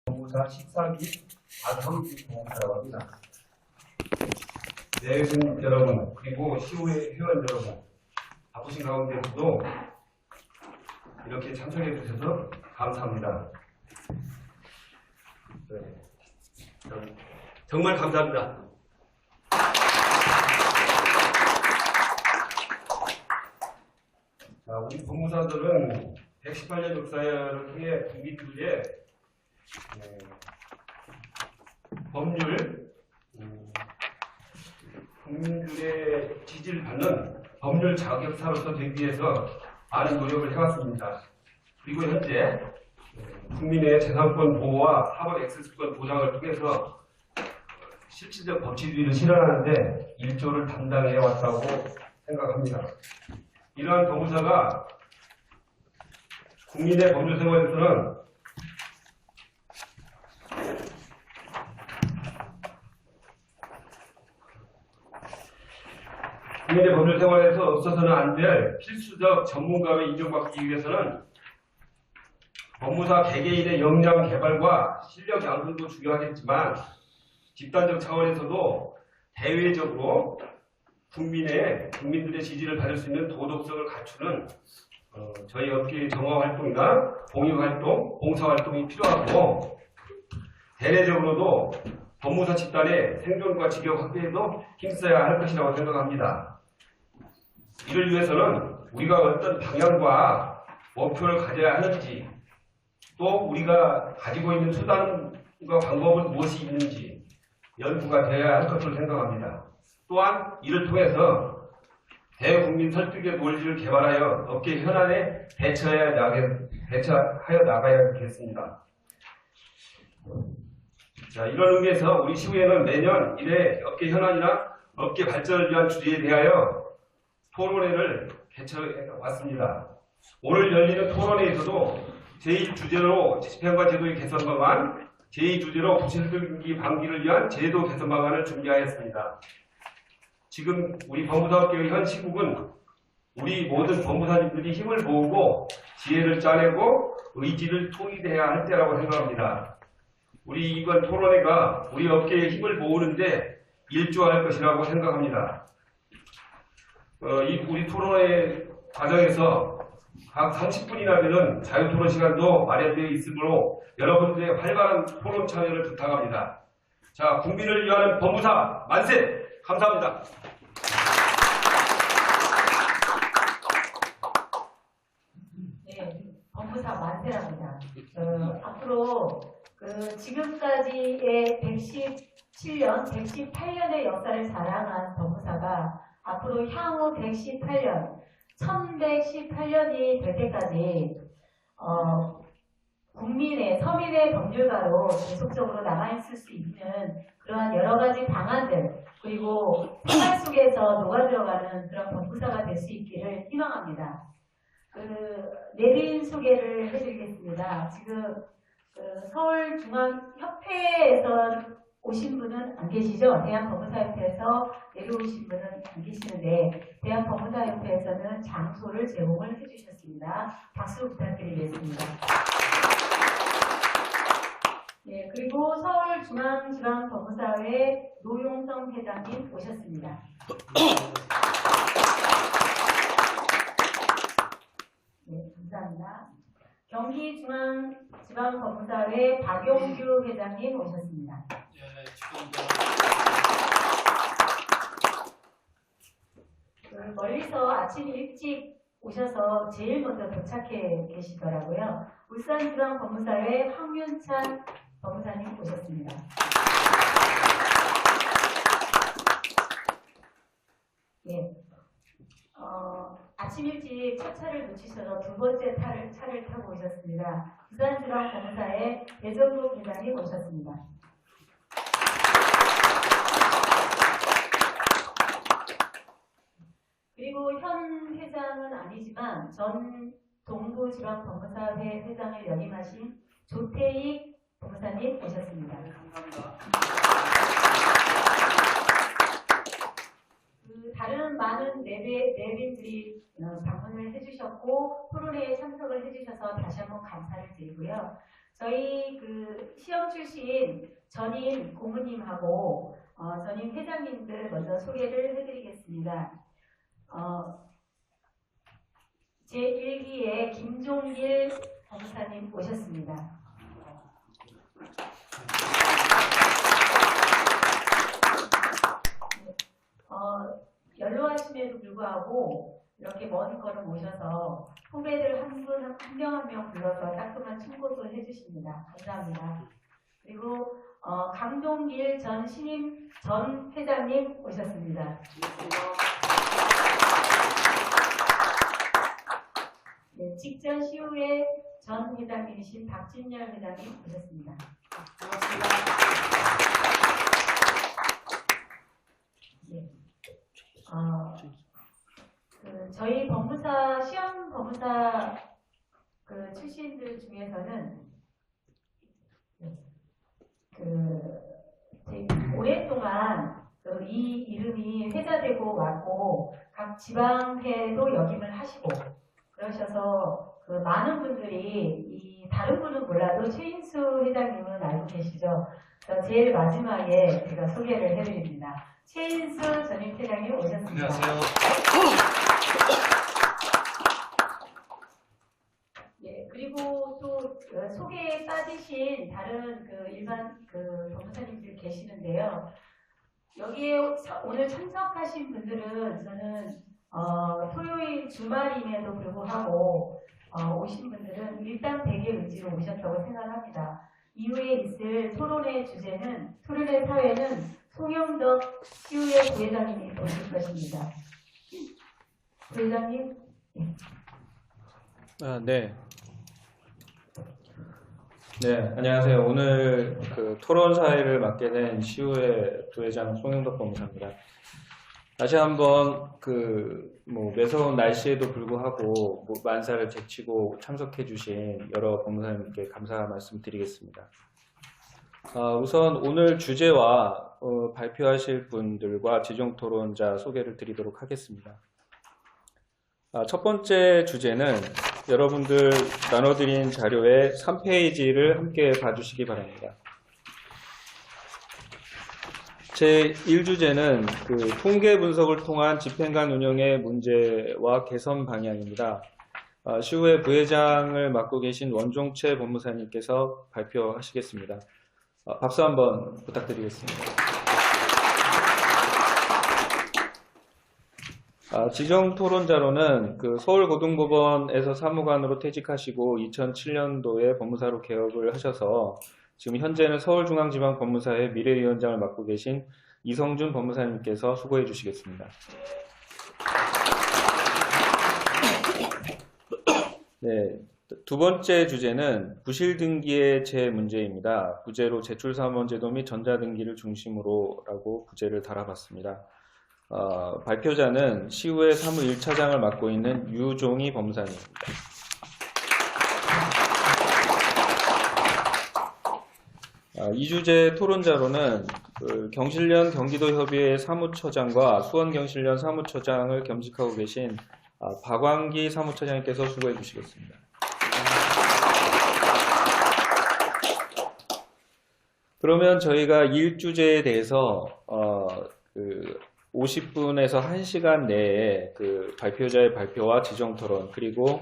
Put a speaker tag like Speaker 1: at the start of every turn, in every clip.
Speaker 1: 법무사 14기 박형식 법무사라고 합니다. 내분 여러분, 그리고 시의회 회원 여러분, 바쁘신 가운데서도 이렇게 참석해 주셔서 감사합니다. 네. 정말 감사합니다. 자, 우리 법무사들은 118년 역사를 통해 국민들의 법률, 국민들의 지지를 받는 법률 자격사로서 되기 위해서 많은 노력을 해왔습니다. 그리고 현재 국민의 재산권 보호와 사법 액세스권 보장을 통해서 실질적 법치주의를 실현하는데 일조를 담당해 왔다고 생각합니다. 이러한 법무사가 국민의 법률 생활에서는 국민의 법률 생활에서 없어서는 안 될 필수적 전문가로 인정받기 위해서는 법무사 개개인의 역량 개발과 실력 양성도 중요하겠지만 집단적 차원에서도 대외적으로 국민들의 지지를 받을 수 있는 도덕성을 갖추는 저희 업계의 정화 활동이나 공익 활동, 봉사 활동이 필요하고 대내적으로도 법무사 집단의 생존과 직역 확대에도 힘써야 할 것이라고 생각합니다. 이를 위해서는 우리가 어떤 방향과 목표를 가져야 하는지, 또 우리가 가지고 있는 수단과 방법은 무엇이 있는지 연구가 되어야 할 것으로 생각합니다. 또한 이를 통해서 대국민 설득의 논리를 개발하여 업계 현안에 대처하여 나가야겠습니다. 자, 이런 의미에서 우리 시의회는 매년 1회 업계 현안이나 업계 발전을 위한 주제에 대하여 토론회를 개최해 왔습니다. 오늘 열리는 토론회에서도 제1주제로 집행과 제도의 개선 방안, 제2주제로 부실등기 방지를 위한 제도 개선 방안을 준비하였습니다. 지금 우리 법무사업계의 현 시국은 우리 모든 법무사님들이 힘을 모으고 지혜를 짜내고 의지를 통일해야 할 때라고 생각합니다. 우리 이번 토론회가 우리 업계의 힘을 모으는데 일조할 것이라고 생각합니다. 우리 토론회 과정에서 각 30분이나 되는 자유토론 시간도 마련되어 있으므로 여러분들의 활발한 토론 참여를 부탁합니다. 자, 국민을 위하는 법무사 만세! 감사합니다.
Speaker 2: 네, 법무사 만세랍니다. 앞으로 지금까지의 117년, 118년의 역사를 자랑한 법무사가 앞으로 향후 118년, 1118년이 될 때까지 서민의 법률가로 계속적으로 남아있을 수 있는 그러한 여러 가지 방안들, 그리고 생활 속에서 녹아들어가는 그런 법무사가 될 수 있기를 희망합니다. 내린 소개를 해드리겠습니다. 지금 서울중앙협회에서 오신 분은 안 계시죠? 대한법무사협회에서 내려오신 분은 안 계시는데 대한법무사협회에서는 장소를 제공을 해주셨습니다. 박수 부탁드리겠습니다. 네, 그리고 서울중앙지방법무사회 노용성 회장님 오셨습니다. 네, 감사합니다. 경기중앙지방법무사회 박용규 회장님 오셨습니다.
Speaker 3: 예, 축하합니다.
Speaker 2: 멀리서 아침 일찍 오셔서 제일 먼저 도착해 계시더라고요. 울산지방법무사회 황윤찬 법무사님 오셨습니다. 예. 아침 일찍 첫 차를 놓치셔서 두 번째 차를 타고 오셨습니다. 부산지방법무사회 배정국 회장님 오셨습니다. 그리고 현 회장은 아니지만 전 동부지방법무사회 회장을 역임하신 조태익 법무사님 오셨습니다.
Speaker 3: 감사합니다.
Speaker 2: 다른 많은 내빈들이 방문을 해주셨고 토론회에 참석을 해주셔서 다시 한번 감사를 드리고요. 저희 그 시험 출신 전임 고문님하고 전임 회장님들 먼저 소개를 해드리겠습니다. 제1기의 김종길 법무사님 오셨습니다. 연로하심에도 불구하고 이렇게 먼 걸음 오셔서 후배들 한 명 한 명 불러서 따끔한 충고도 해주십니다. 감사합니다. 그리고 강동길 전 신임 전 회장님 오셨습니다. 네, 직전 시우의 전 회장님이신 박진열 회장님 오셨습니다. 반갑습니다. 네. 저희 법무사 시험 법무사 출신들 중에서는 오랫동안 이 이름이 회자되고 왔고 각 지방회도 역임을 하시고 그러셔서 많은 분들이 다른 분은 몰라도 최인수 회장님은 알고 계시죠? 제일 마지막에 제가 소개를 해드립니다. 최인수 전임 회장님 오셨습니다.
Speaker 3: 안녕하세요.
Speaker 2: 예, 그리고 또 소개에 빠지신 다른 일반 법무사님들 계시는데요. 여기에 오늘 참석하신 분들은 저는 토요일 주말임에도 불구하고 오신 분들은 일당백의 의지로 오셨다고 생각합니다. 이후에 있을 토론의 사회는 송영덕 시우의 부회장님이 보실 것입니다. 부회장님.
Speaker 4: 네. 네, 안녕하세요. 오늘 토론 사회를 맡게 된 시우의 부회장 송영덕 법무사입니다. 다시 한번 매서운 날씨에도 불구하고 만사를 제치고 참석해주신 여러 법무사님께 감사 말씀드리겠습니다. 우선 오늘 주제와 발표하실 분들과 지정 토론자 소개를 드리도록 하겠습니다. 첫 번째 주제는 여러분들 나눠드린 자료의 3페이지를 함께 봐주시기 바랍니다. 제1주제는 통계 분석을 통한 집행관 운영의 문제와 개선 방향입니다. 시우의 부회장을 맡고 계신 원종채 법무사님께서 발표하시겠습니다. 박수 한번 부탁드리겠습니다. 지정 토론자로는 서울고등법원에서 사무관으로 퇴직하시고 2007년도에 법무사로 개업을 하셔서 지금 현재는 서울중앙지방법무사의 미래위원장을 맡고 계신 이성준 법무사님께서 수고해 주시겠습니다. 네, 두 번째 주제는 부실등기의 재문제입니다. 부제로 제출사무원제도 및 전자등기를 중심으로라고 부제를 달아봤습니다. 발표자는 시우의 사무 1차장을 맡고 있는 유종희 법무사님입니다. 이 주제 토론자로는 경실련 경기도협의회 사무처장과 수원경실련 사무처장을 겸직하고 계신 박광기 사무처장님께서 수고해 주시겠습니다. 그러면 저희가 1주제에 대해서 50분에서 1시간 내에 발표자의 발표와 지정 토론, 그리고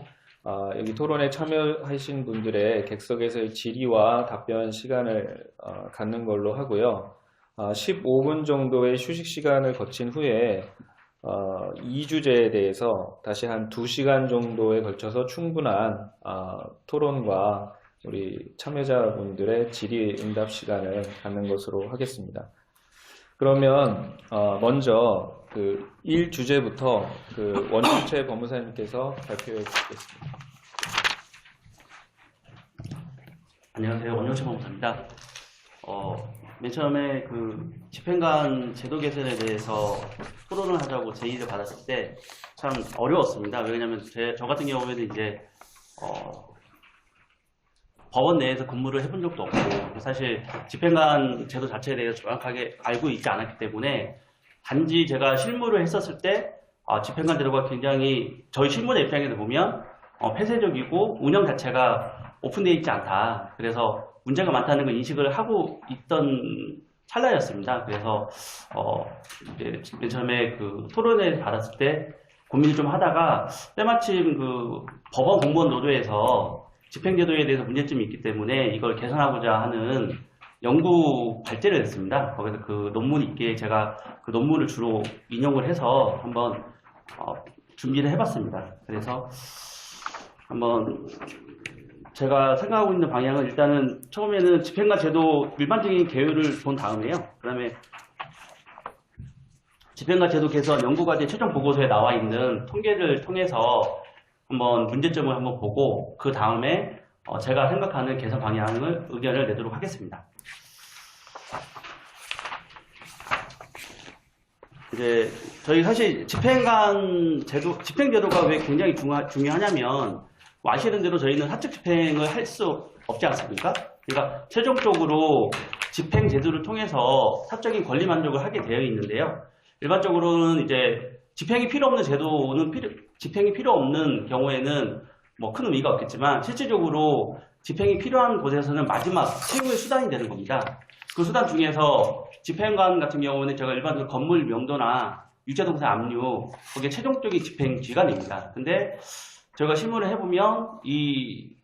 Speaker 4: 여기 토론에 참여하신 분들의 객석에서의 질의와 답변 시간을 갖는 걸로 하고요. 15분 정도의 휴식 시간을 거친 후에 이 주제에 대해서 다시 한 2시간 정도에 걸쳐서 충분한 토론과 우리 참여자분들의 질의 응답 시간을 갖는 것으로 하겠습니다. 그러면 먼저 1주제부터 원종채 법무사님께서 발표해 주시겠습니다.
Speaker 5: 안녕하세요. 원종채 법무사입니다. 맨 처음에 집행관 제도 개선에 대해서 토론을 하자고 제의를 받았을 때 참 어려웠습니다. 왜냐하면 저 같은 경우에는 이제 법원 내에서 근무를 해본 적도 없고 사실 집행관 제도 자체에 대해서 정확하게 알고 있지 않았기 때문에 단지 제가 실무를 했었을 때 집행관 제도가 굉장히 저희 실무자 입장에서 보면 폐쇄적이고 운영 자체가 오픈되어 있지 않다. 그래서 문제가 많다는 걸 인식을 하고 있던 찰나였습니다. 그래서 이제 맨 처음에 그 토론회 받았을 때 고민을 좀 하다가 때마침 그 법원 공무원 노조에서 집행제도에 대해서 문제점이 있기 때문에 이걸 개선하고자 하는 연구 발제를 했습니다. 거기서 그 논문이 있기에 제가 그 논문을 주로 인용을 해서 한번 준비를 해봤습니다. 그래서 한번 제가 생각하고 있는 방향은 일단은 처음에는 집행관 제도 일반적인 개요를 본 다음에요. 그 다음에 집행관 제도 개선 연구과제 최종 보고서에 나와 있는 통계를 통해서 한번 문제점을 한번 보고 그 다음에 제가 생각하는 개선 방향을 의견을 내도록 하겠습니다. 이제 저희 사실 집행관 제도, 집행제도가 왜 굉장히 중요하냐면 아시는 대로 저희는 사적 집행을 할 수 없지 않습니까? 그러니까 최종적으로 집행제도를 통해서 사적인 권리 만족을 하게 되어 있는데요. 일반적으로는 이제 집행이 필요 없는 제도는 집행이 필요 없는 경우에는 뭐 큰 의미가 없겠지만 실질적으로 집행이 필요한 곳에서는 마지막 최후의 수단이 되는 겁니다. 그 수단 중에서 집행관 같은 경우는 제가 일반적으로 건물 명도나 유체동산 압류 거기에 최종적인 집행지가 됩니다. 근데 제가 실무를 해보면 이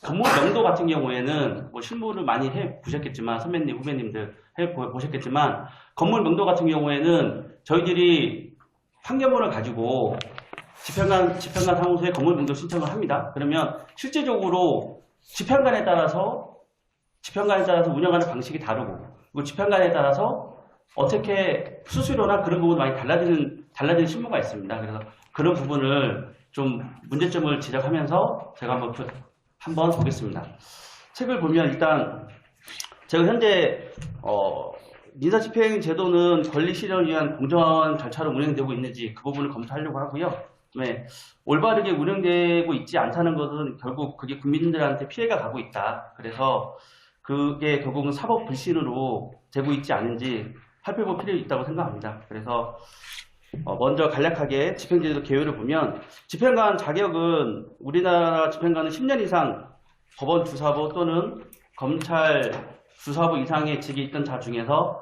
Speaker 5: 건물 명도 같은 경우에는 뭐 실무를 많이 해보셨겠지만 선배님 후배님들 해보셨겠지만 건물 명도 같은 경우에는 저희들이 판결문을 가지고 집행관 사무소에 건물 명도 신청을 합니다. 그러면 실제적으로 집행관에 따라서 운영하는 방식이 다르고 그리고 집행관에 따라서 어떻게 수수료나 그런 부분 많이 달라지는 실무가 있습니다. 그래서 그런 부분을 좀 문제점을 지적하면서 제가 한번 보겠습니다. 책을 보면 일단 제가 현재 민사집행 제도는 권리 실현을 위한 공정한 절차로 운영되고 있는지 그 부분을 검토하려고 하고요. 그다음에 올바르게 운영되고 있지 않다는 것은 결국 그게 국민들한테 피해가 가고 있다. 그래서 그게 결국은 사법 불신으로 되고 있지 않은지 살펴볼 필요가 있다고 생각합니다. 그래서 먼저 간략하게 집행제도 개요를 보면 집행관 자격은 우리나라 집행관은 10년 이상 법원 주사부 또는 검찰 주사부 이상의 직에 있던 자 중에서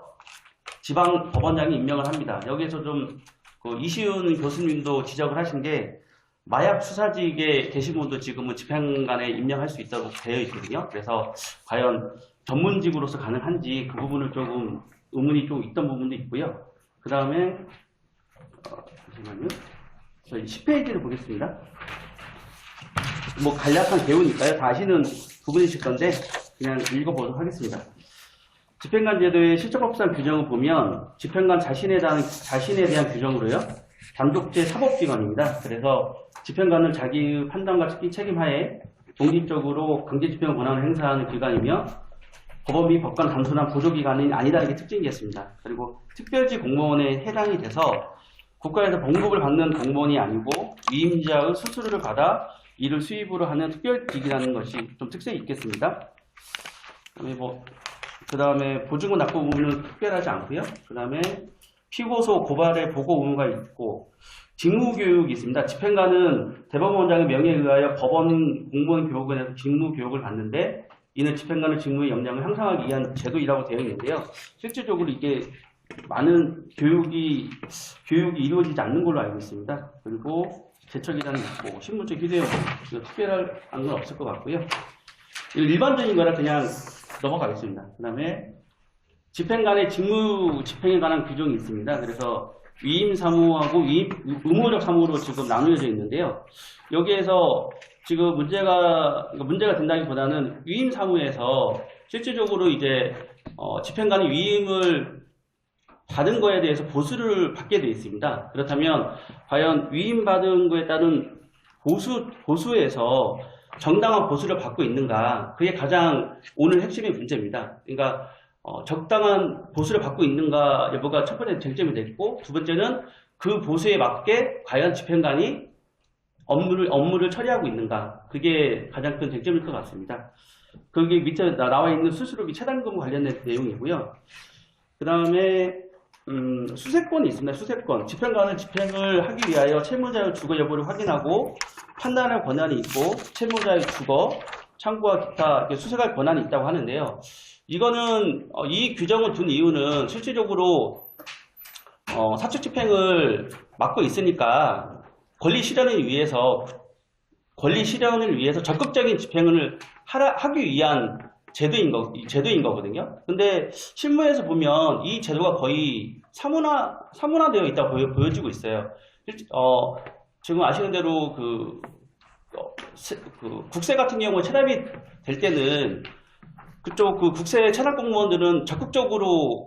Speaker 5: 지방 법원장이 임명을 합니다. 여기에서 좀 이시훈 교수님도 지적을 하신 게 마약 수사직에 계신 분도 지금은 집행관에 임명할 수 있다고 되어 있거든요. 그래서 과연 전문직으로서 가능한지 그 부분을 조금 의문이 좀 있던 부분도 있고요. 그 다음에 잠시만요. 저희 10페이지를 보겠습니다. 뭐 간략한 개요니까요. 다 아시는 부분이실 건데 그냥 읽어보도록 하겠습니다. 집행관 제도의 실적법상 규정을 보면 집행관 자신에 대한 규정으로요. 단독제 사법기관입니다. 그래서 집행관은 자기의 판단과 책임하에 독립적으로 강제집행 권한을 행사하는 기관이며 법원 및 법관 단순한 보조기관이 아니다는 게 특징이었습니다. 그리고 특별지 공무원에 해당이 돼서 국가에서 봉급을 받는 공무원이 아니고 위임자의 수수료를 받아 이를 수입으로 하는 특별직이라는 것이 좀 특색이 있겠습니다. 그 다음에 보증금 납부 부분은 특별하지 않고요. 그 다음에 피고소 고발의 보고 의무가 있고 직무교육이 있습니다. 집행관은 대법원장의 명예에 의하여 법원 공무원 교육원에서 직무교육을 받는데 이는 집행관의 직무의 역량을 향상하기 위한 제도이라고 되어 있는데요. 실질적으로 이게 많은 교육이 이루어지지 않는 걸로 알고 있습니다. 그리고 제척이라는 있고 신분증 휴대용 특별한 건 없을 것 같고요. 일반적인 거라 그냥 넘어가겠습니다. 그 다음에 집행관의 직무 집행에 관한 규정이 있습니다. 그래서 위임 사무하고 의무적 사무로 지금 나누어져 있는데요. 여기에서 지금 문제가 된다기보다는 위임 사무에서 실질적으로 이제 집행관이 위임을 받은 거에 대해서 보수를 받게 되어 있습니다. 그렇다면 과연 위임받은 거에 따른 보수에서 정당한 보수를 받고 있는가? 그게 가장 오늘 핵심의 문제입니다. 그러니까 적당한 보수를 받고 있는가 여부가 첫 번째 쟁점이 되고 두 번째는 그 보수에 맞게 과연 집행관이 업무를 처리하고 있는가? 그게 가장 큰 쟁점일 것 같습니다. 그게 밑에 나와 있는 수수료비 체당금 관련된 내용이고요. 그 다음에 수세권이 있습니다. 수세권. 집행관은 집행을 하기 위하여 채무자의 주거 여부를 확인하고 판단할 권한이 있고 채무자의 주거, 창구와 기타 이렇게 수색할 권한이 있다고 하는데요. 이거는 이 규정을 둔 이유는 실질적으로 사측 집행을 막고 있으니까 권리 실현을 위해서 적극적인 집행을 하기 위한 제도인 거거든요. 근데 실무에서 보면 이 제도가 거의 사문화되어 있다고 보여지고 있어요. 지금 아시는 대로 국세 같은 경우에 체납이 될 때는 그쪽 국세 체납 공무원들은 적극적으로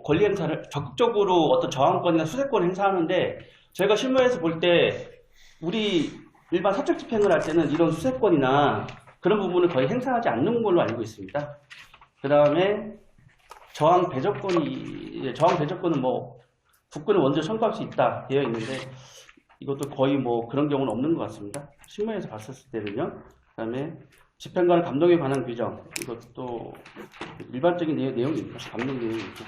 Speaker 5: 어떤 저항권이나 수색권을 행사하는데, 저희가 실무에서 볼 때 우리 일반 사적 집행을 할 때는 이런 수색권이나 그런 부분을 거의 행사하지 않는 걸로 알고 있습니다. 그 다음에 저항 배제권은 뭐 국군을 먼저 청구할 수 있다 되어 있는데, 이것도 거의 뭐 그런 경우는 없는 것 같습니다. 실무에서 봤었을 때는요. 그 다음에 집행관 감독에 관한 규정, 이것도 일반적인 내용입니다. 감독 내용이고,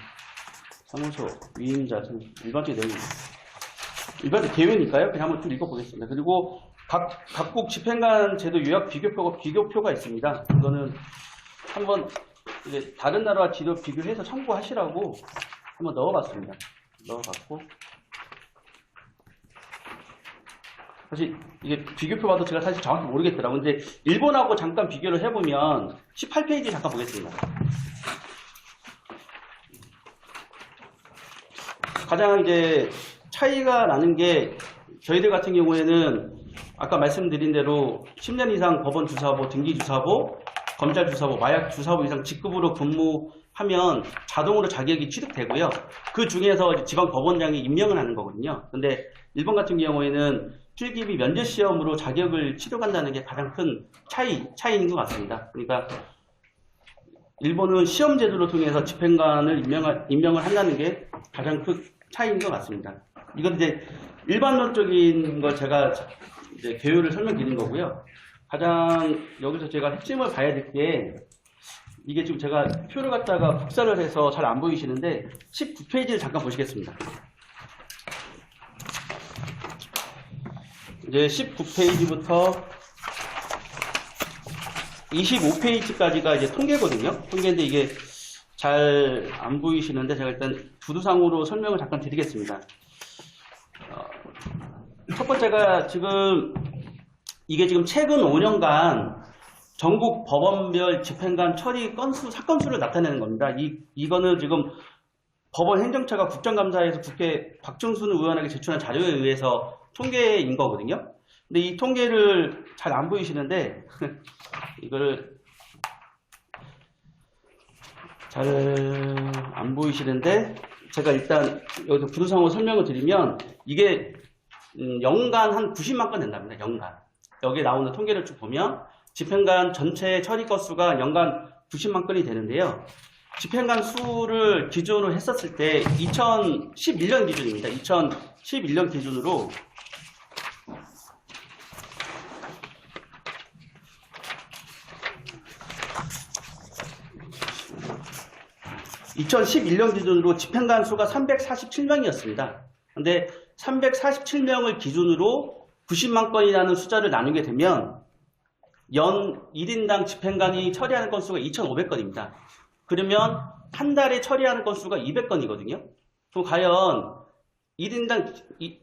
Speaker 5: 사무소 위임자 등 일반적인 내용입니다. 일반적 계획이니까요. 그냥 한번 쭉 읽어보겠습니다. 그리고 각국 집행관 제도 요약 비교표가 있습니다. 이거는 한번 이제 다른 나라와 지도 비교해서 참고하시라고 한번 넣어봤습니다. 넣어봤고, 사실 이게 비교표 봐도 제가 사실 정확히 모르겠더라고요. 근데 일본하고 잠깐 비교를 해보면 18페이지 잠깐 보겠습니다. 가장 이제 차이가 나는 게, 저희들 같은 경우에는 아까 말씀드린 대로 10년 이상 법원 주사보, 등기 주사보, 검찰 주사보, 마약 주사보 이상 직급으로 근무하면 자동으로 자격이 취득되고요. 그 중에서 지방 법원장이 임명을 하는 거거든요. 근데 일본 같은 경우에는 필기비 면접 시험으로 자격을 취득한다는 게 가장 큰 차이인 것 같습니다. 그러니까 일본은 시험 제도를 통해서 집행관을 임명을 한다는 게 가장 큰 차이인 것 같습니다. 이건 이제 일반론적인 걸 제가 이제 개요를 설명드린 거고요. 가장 여기서 제가 핵심을 봐야 될 게, 이게 지금 제가 표를 갖다가 복사를 해서 잘 안 보이시는데 19페이지를 잠깐 보시겠습니다. 이제 19페이지부터 25페이지까지가 이제 통계거든요. 통계인데 이게 잘 안 보이시는데 제가 일단 두두상으로 설명을 잠깐 드리겠습니다. 첫 번째가 이게 지금 최근 5년간 전국 법원별 집행관 처리 사건 수를 나타내는 겁니다. 이거는 지금 법원 행정처가 국정감사에서 국회 박준순 의원에게 제출한 자료에 의해서 통계인 거거든요. 근데 이 통계를 잘 안 보이시는데 이걸 잘 안 보이시는데 제가 일단 여기서 부두상으로 설명을 드리면, 이게 연간 한 90만 건 된답니다. 연간. 여기에 나오는 통계를 쭉 보면 집행관 전체 처리 건수가 연간 90만 건이 되는데요. 집행관 수를 기준으로 했었을 때 2011년 기준입니다. 2011년 기준으로 2011년 기준으로 집행관 수가 347명이었습니다. 그런데 347명을 기준으로 90만 건이라는 숫자를 나누게 되면 연 1인당 집행관이 처리하는 건수가 2,500건입니다. 그러면 한 달에 처리하는 건수가 200건이거든요. 그럼 과연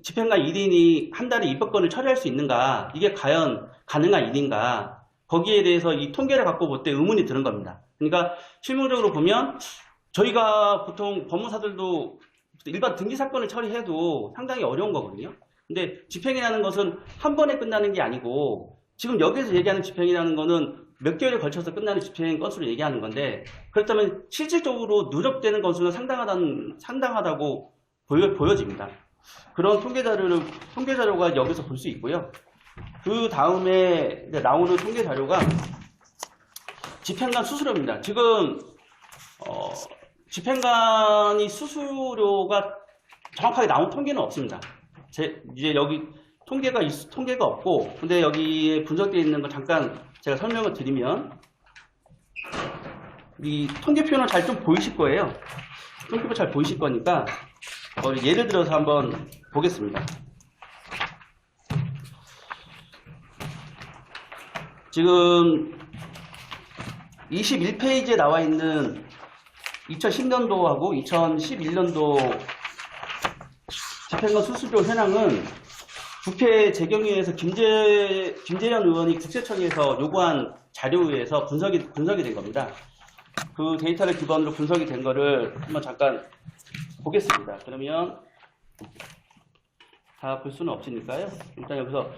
Speaker 5: 집행관 1인이 한 달에 200건을 처리할 수 있는가? 이게 과연 가능한 일인가? 거기에 대해서 이 통계를 갖고 볼 때 의문이 드는 겁니다. 그러니까 실무적으로 보면 저희가 보통 법무사들도 일반 등기 사건을 처리해도 상당히 어려운 거거든요. 근데 집행이라는 것은 한 번에 끝나는 게 아니고, 지금 여기서 얘기하는 집행이라는 거는 몇 개월에 걸쳐서 끝나는 집행 건수를 얘기하는 건데, 그렇다면 실질적으로 누적되는 건수는 상당하다고 보여집니다. 그런 통계 자료가 여기서 볼 수 있고요. 그 다음에 나오는 통계 자료가 집행관 수수료입니다. 지금 집행관이 수수료가 정확하게 나온 통계는 없습니다. 이제 여기 통계가 없고, 근데 여기에 분석되어 있는 거 잠깐 제가 설명을 드리면, 이 통계표는 잘 좀 보이실 거예요. 통계표 잘 보이실 거니까 예를 들어서 한번 보겠습니다. 지금 21페이지에 나와 있는 2010년도하고 2011년도 집행관 수수료 현황은 국회 재경위에서 김재현 의원이 국세청에서 요구한 자료에 의해서 분석이 된 겁니다. 그 데이터를 기반으로 분석이 된 거를 한번 잠깐 보겠습니다. 그러면 다 볼 수는 없으니까요. 일단 여기서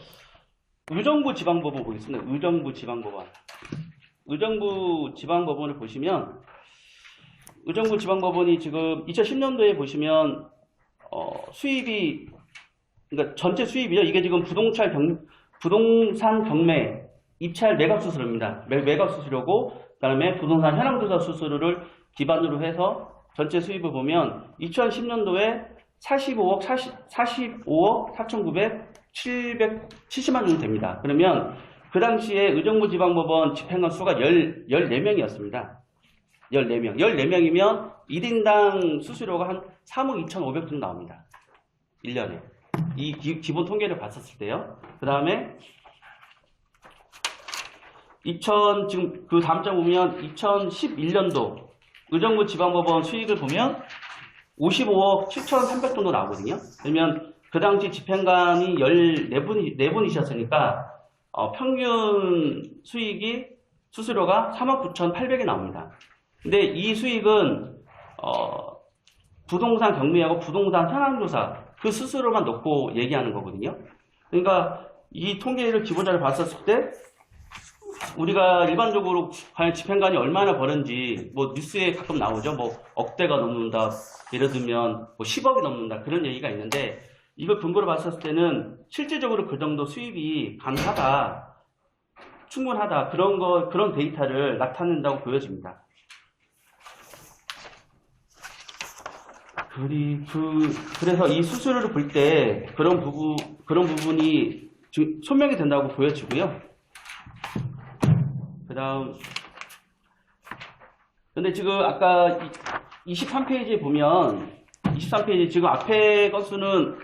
Speaker 5: 의정부 지방법원 보겠습니다. 의정부 지방법원. 의정부 지방법원을 보시면 의정부 지방법원이 지금 2010년도에 보시면 수입이 그러니까 전체 수입이요. 이게 지금 부동산 경매 입찰 매각 수수료입니다. 매각 수수료고 그다음에 부동산 현황 조사 수수료를 기반으로 해서 전체 수입을 보면 2010년도에 45억 4,970만 정도 됩니다. 그러면 그 당시에 의정부 지방법원 집행관 수가 14명이었습니다. 14명. 14명이면 1인당 수수료가 한 3억 2,500 정도 나옵니다. 1년에. 이 기본 통계를 봤었을 때요. 그 다음에 지금 그 다음 장 보면 2011년도 의정부 지방법원 수익을 보면 55억 7,300 정도 나오거든요. 그러면 그 당시 집행관이 14분이셨으니까 평균 수익이 수수료가 3억 9,800이 나옵니다. 근데 이 수익은 부동산 경매하고 부동산 현황조사 그 수수료만 놓고 얘기하는 거거든요. 그러니까 이 통계를 기본자를 봤었을 때 우리가 일반적으로 과연 집행관이 얼마나 버는지 뭐 뉴스에 가끔 나오죠. 뭐 억대가 넘는다. 예를 들면 뭐 10억이 넘는다. 그런 얘기가 있는데 이걸 근거로 봤었을 때는 실질적으로 그 정도 수입이 가능하다. 충분하다. 그런 데이터를 나타낸다고 보여집니다. 그래서 이 수수료를 볼 때 그런 부분이 소명이 된다고 보여지고요. 그 다음, 근데 지금 아까 23페이지에 보면, 23페이지 지금 앞에 건수는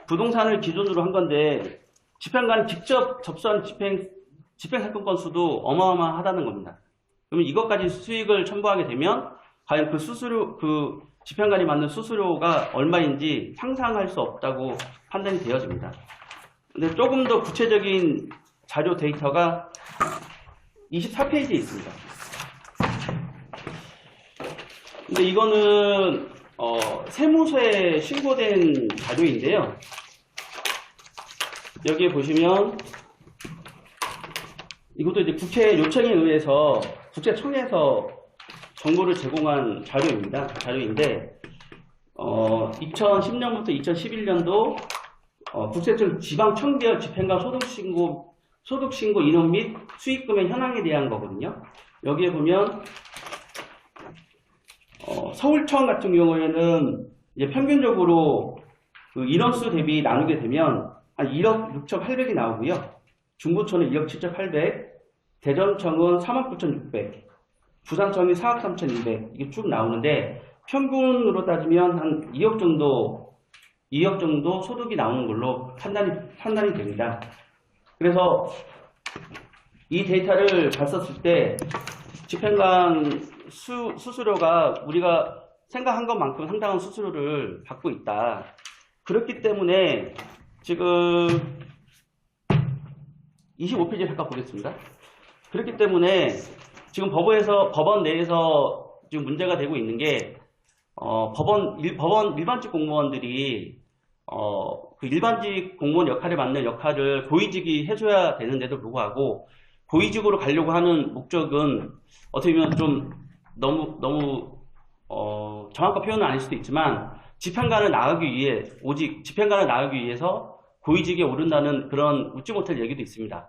Speaker 5: 부동산을 기준으로 한 건데, 집행관 직접 접수한 집행사건 건수도 어마어마하다는 겁니다. 그러면 이것까지 수익을 첨부하게 되면, 과연 그 집행관이 받는 수수료가 얼마인지 상상할 수 없다고 판단이 되어집니다. 근데 조금 더 구체적인 자료 데이터가 24페이지에 있습니다. 근데 이거는 세무서에 신고된 자료인데요. 여기에 보시면 이것도 이제 국회 요청에 의해서 국세청에서 정보를 제공한 자료인데 2010년부터 2011년도 국세청 지방청계열 집행관 소득신고 인원 및 수익금의 현황에 대한 거거든요. 여기에 보면 서울청 같은 경우에는 이제 평균적으로 그 인원수 대비 나누게 되면 한 1억 6,800이 나오고요. 중부청은 2억 7,800, 대전청은 3억 9,600, 부산청이 4억 3,200 이게 쭉 나오는데 평균으로 따지면 한 2억 정도 소득이 나오는 걸로 판단이 됩니다. 그래서 이 데이터를 봤었을 때 집행관 수수료가 우리가 생각한 것만큼 상당한 수수료를 받고 있다. 그렇기 때문에 지금 25페이지 잠깐 보겠습니다. 그렇기 때문에 지금 법원 내에서 지금 문제가 되고 있는 게 법원 일반직 공무원들이 그 일반직 공무원 역할을 맡는 역할을 고위직이 해줘야 되는데도 불구하고 고위직으로 가려고 하는 목적은 어떻게 보면 좀 너무 정확한 표현은 아닐 수도 있지만 집행관을 나가기 위해서 고위직에 오른다는 그런 웃지 못할 얘기도 있습니다.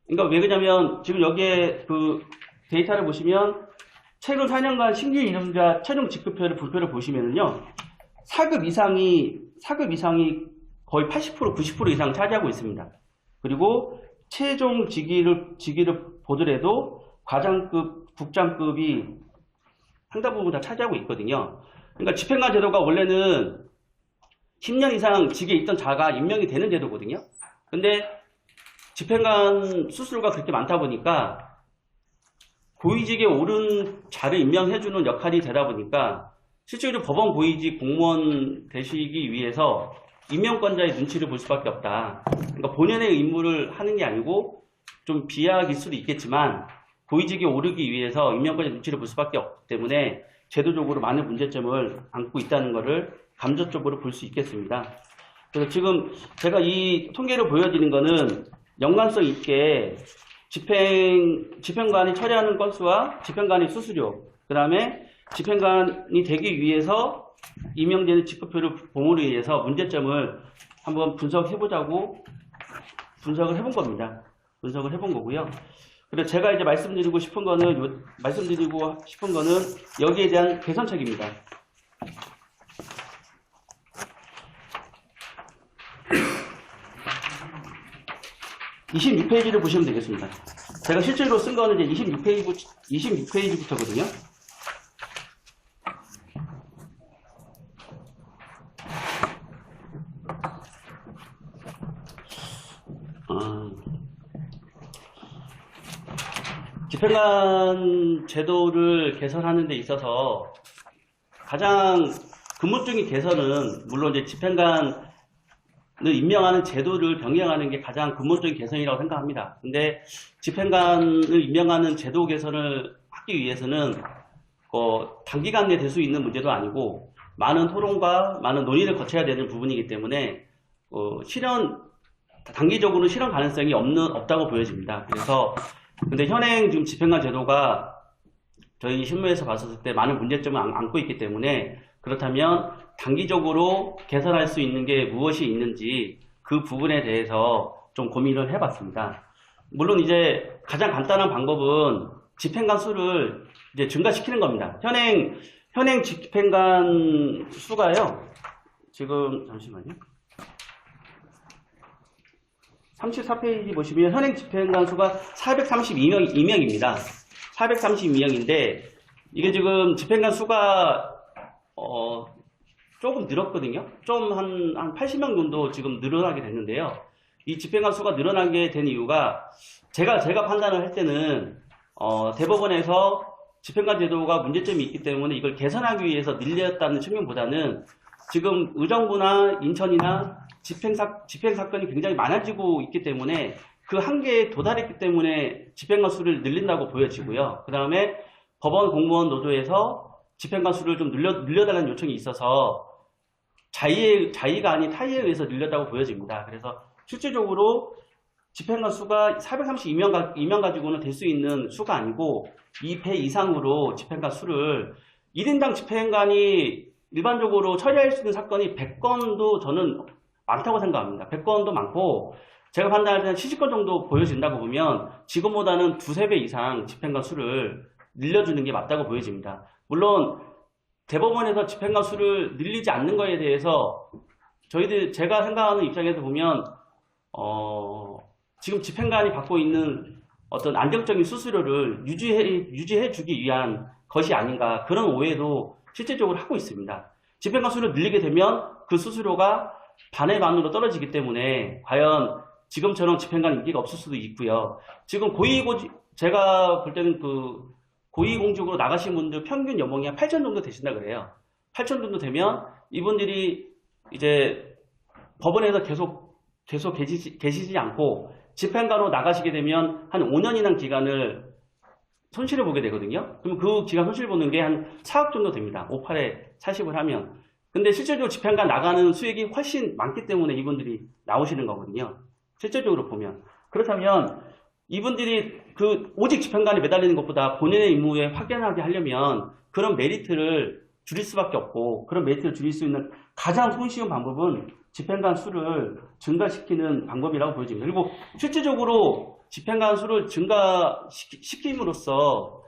Speaker 5: 그러니까 왜 그러냐면 지금 여기에 그 데이터를 보시면 최근 4년간 신규 임용자 최종 직급표를 분표를 보시면은요. 사급 이상이 거의 80% 90% 이상 차지하고 있습니다. 그리고 최종 직위를 보더라도 과장급, 국장급이 상당 부분 다 차지하고 있거든요. 그러니까 집행관 제도가 원래는 10년 이상 직에 있던 자가 임명이 되는 제도거든요. 근데 집행관 수수료가 그렇게 많다 보니까 고위직에 오른 자를 임명해주는 역할이 되다 보니까 실제로 법원 고위직 공무원 되시기 위해서 임명권자의 눈치를 볼 수밖에 없다. 그러니까 본연의 임무를 하는 게 아니고 좀 비하할 수도 있겠지만 고위직에 오르기 위해서 임명권자의 눈치를 볼 수밖에 없기 때문에 제도적으로 많은 문제점을 안고 있다는 것을 감접적으로 볼 수 있겠습니다. 그래서 지금 제가 이 통계를 보여드리는 거는 연관성 있게 집행관이 처리하는 건수와 집행관의 수수료, 그 다음에 집행관이 되기 위해서 임명되는 직급표를 봄으로 인해서 문제점을 한번 분석해보자고 분석을 해본 겁니다. 분석을 해본 거고요. 그리고 제가 이제 말씀드리고 싶은 거는 여기에 대한 개선책입니다. 26페이지를 보시면 되겠습니다. 제가 실제로 쓴 거는 이제 26페이지부터거든요. 집행관 제도를 개선하는 데 있어서 가장 근본적인 개선은 물론 이제 집행관을 임명하는 제도를 병행하는 게 가장 근본적인 개선이라고 생각합니다. 근데 집행관을 임명하는 제도 개선을 하기 위해서는 단기간 내에 될 수 있는 문제도 아니고 많은 토론과 많은 논의를 거쳐야 되는 부분이기 때문에 단기적으로 실현 가능성이 없다고 보여집니다. 그래서 근데 현행 지금 집행관 제도가 저희 실무에서 봤을 때 많은 문제점을 안고 있기 때문에 그렇다면 단기적으로 개선할 수 있는 게 무엇이 있는지 그 부분에 대해서 좀 고민을 해봤습니다. 물론 이제 가장 간단한 방법은 집행관 수를 이제 증가시키는 겁니다. 현행 집행관 수가요. 지금 잠시만요. 34페이지 보시면 현행 집행관 수가 432명입니다. 432명인데 이게 지금 집행관 수가 조금 늘었거든요. 좀 한 80명 정도 지금 늘어나게 됐는데요. 이 집행관 수가 늘어나게 된 이유가 제가 판단을 할 때는 대법원에서 집행관 제도가 문제점이 있기 때문에 이걸 개선하기 위해서 늘렸다는 측면보다는 지금 의정부나 인천이나 집행사건이 굉장히 많아지고 있기 때문에 그 한계에 도달했기 때문에 집행관 수를 늘린다고 보여지고요. 그 다음에 법원 공무원 노조에서 집행관 수를 좀 늘려달라는 요청이 있어서 자의가 아닌 타의에 의해서 늘렸다고 보여집니다. 그래서 실질적으로 집행관 수가 432명 가지고는 될 수 있는 수가 아니고 2배 이상으로 집행관 수를 1인당 집행관이 일반적으로 처리할 수 있는 사건이 100건도 저는 많다고 생각합니다. 100건도 많고 제가 판단할 때는 70건 정도 보여진다고 보면 지금보다는 2~3배 이상 집행관 수를 늘려주는 게 맞다고 보여집니다. 물론 대법원에서 집행관 수를 늘리지 않는 거에 대해서 제가 생각하는 입장에서 보면 지금 집행관이 받고 있는 어떤 안정적인 수수료를 유지해 주기 위한 것이 아닌가 그런 오해도 실질적으로 하고 있습니다. 집행관 수를 늘리게 되면 그 수수료가 반의 반으로 떨어지기 때문에 과연 지금처럼 집행관 인기가 없을 수도 있고요. 지금 제가 볼 때는 고위공직으로 나가신 분들 평균 연봉이 한 8천 정도 되신다 그래요. 8천 정도 되면 이분들이 이제 법원에서 계속 계시지 않고 집행관으로 나가시게 되면 한 5년 이상 기간을 손실을 보게 되거든요. 그럼 그 기간 손실 보는 게 한 4억 정도 됩니다. 58에 40을 하면. 근데 실질적으로 집행관 나가는 수익이 훨씬 많기 때문에 이분들이 나오시는 거거든요. 실질적으로 보면. 그렇다면 이분들이 오직 집행관에 매달리는 것보다 본인의 임무에 확연하게 하려면 그런 메리트를 줄일 수밖에 없고 그런 메리트를 줄일 수 있는 가장 손쉬운 방법은 집행관 수를 증가시키는 방법이라고 보여집니다. 그리고 실질적으로 집행관 수를 증가시킴으로써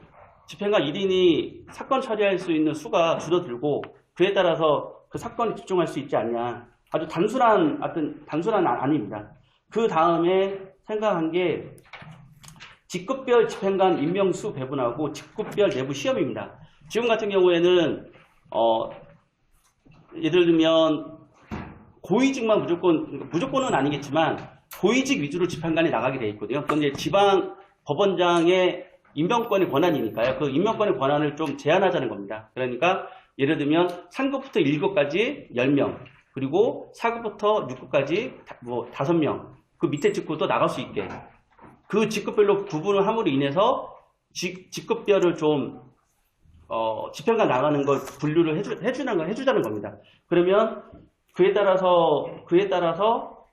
Speaker 5: 집행관 1인이 사건 처리할 수 있는 수가 줄어들고 그에 따라서 그 사건에 집중할 수 있지 않냐. 아주 단순한 아닙니다. 그 다음에 생각한 게 직급별 집행관 임명수 배분하고 직급별 내부 시험입니다. 지금 같은 경우에는 예를 들면 고위직만 무조건은 아니겠지만 고위직 위주로 집행관이 나가게 돼 있거든요. 그런데 지방 법원장의 임명권의 권한이니까요. 그 임명권의 권한을 좀 제한하자는 겁니다. 그러니까 예를 들면 3급부터 1급까지 10명, 그리고 4급부터 6급까지 뭐 5명, 그 밑에 직급도 나갈 수 있게 그 직급별로 구분을 함으로 인해서 직급별을 좀 집행관 나가는 걸 분류를 해주자는 겁니다. 그러면 그에 따라서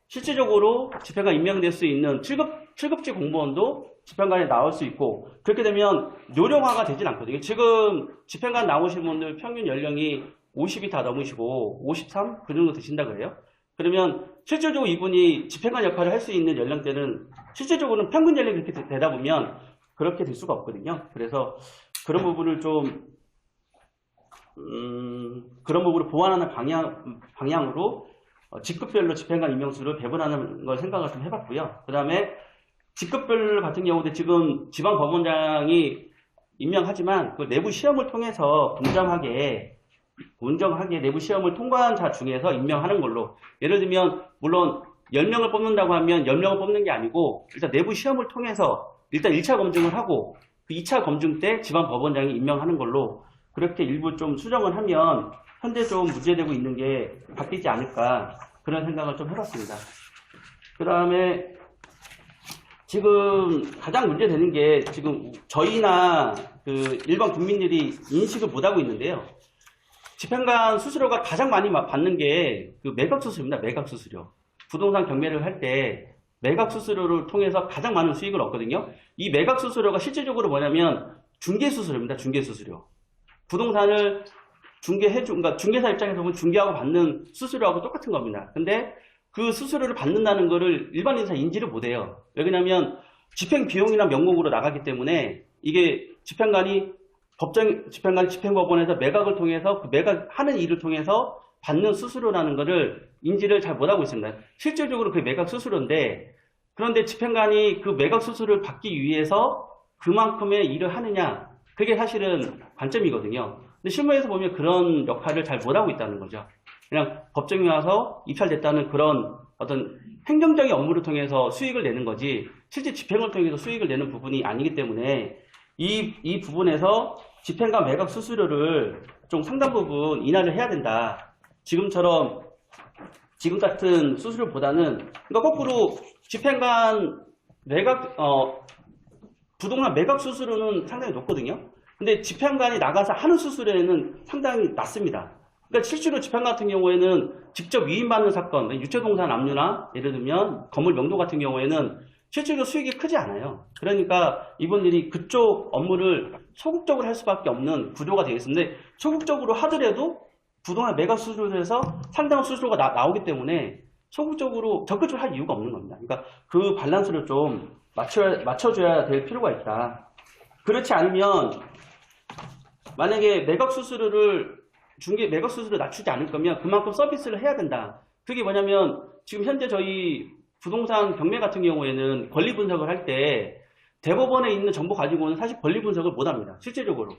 Speaker 5: 실질적으로 집행관 임명될 수 있는 7급제 공무원도 집행관에 나올 수 있고, 그렇게 되면 요령화가 되진 않거든요. 지금 집행관 나오신 분들 평균 연령이 50이 다 넘으시고 53? 그 정도 되신다 그래요. 그러면 실질적으로 이분이 집행관 역할을 할 수 있는 연령대는 실질적으로는 평균 연령이 그렇게 되다 보면 그렇게 될 수가 없거든요. 그래서 그런 부분을 좀 그런 부분을 보완하는 방향으로 직급별로 집행관 임명수를 배분하는 걸 생각을 좀 해봤고요. 그 다음에 직급별 같은 경우도 지금 지방법원장이 임명하지만 그 내부 시험을 통해서 공정하게 내부 시험을 통과한 자 중에서 임명하는 걸로, 예를 들면 물론 10명을 뽑는다고 하면 10명을 뽑는 게 아니고 일단 내부 시험을 통해서 일단 1차 검증을 하고 그 2차 검증 때 지방법원장이 임명하는 걸로 그렇게 일부 좀 수정을 하면 현재 좀 문제되고 있는 게 바뀌지 않을까, 그런 생각을 좀 해봤습니다. 그 다음에 지금 가장 문제되는 게 지금 저희나 그 일반 국민들이 인식을 못하고 있는데요. 집행관 수수료가 가장 많이 받는 게 그 매각 수수료입니다. 매각 수수료. 부동산 경매를 할 때 매각 수수료를 통해서 가장 많은 수익을 얻거든요. 이 매각 수수료가 실질적으로 뭐냐면 중개 수수료입니다. 중개 수수료. 부동산을 그러니까 중개사 입장에서 보면 중개하고 받는 수수료하고 똑같은 겁니다. 근데 그 수수료를 받는다는 거를 일반인사 인지를 못해요. 왜냐면 집행 비용이나 명목으로 나가기 때문에 이게 집행관이 집행법원에서 매각을 통해서 그 매각하는 일을 통해서 받는 수수료라는 거를 인지를 잘 못하고 있습니다. 실질적으로 그게 매각 수수료인데, 그런데 집행관이 그 매각 수수료를 받기 위해서 그만큼의 일을 하느냐, 그게 사실은 관점이거든요. 근데 실무에서 보면 그런 역할을 잘 못하고 있다는 거죠. 그냥 법정에 와서 입찰됐다는 그런 어떤 행정적인 업무를 통해서 수익을 내는 거지, 실제 집행을 통해서 수익을 내는 부분이 아니기 때문에 이 부분에서 집행관 매각 수수료를 좀 상당 부분 인하를 해야 된다. 지금 같은 수수료보다는, 그러니까 거꾸로 집행관 부동산 매각 수수료는 상당히 높거든요. 근데 집행관이 나가서 하는 수수료는 상당히 낮습니다. 그러니까 실제로 집행관 같은 경우에는 직접 위임받는 사건, 유체동산 압류나 예를 들면 건물 명도 같은 경우에는 실제로 수익이 크지 않아요. 그러니까 이분들이 그쪽 업무를 소극적으로 할 수밖에 없는 구조가 되겠습니다. 소극적으로 하더라도 부동산 매각 수수료에서 상당한 수수료가 나오기 때문에 소극적으로 적극적으로 할 이유가 없는 겁니다. 그러니까 그 밸런스를 좀 맞춰줘야 될 필요가 있다. 그렇지 않으면 만약에 매각 수수료를 낮추지 않을 거면 그만큼 서비스를 해야 된다. 그게 뭐냐면 지금 현재 저희 부동산 경매 같은 경우에는 권리 분석을 할 때 대법원에 있는 정보 가지고는 사실 권리 분석을 못 합니다. 실제적으로.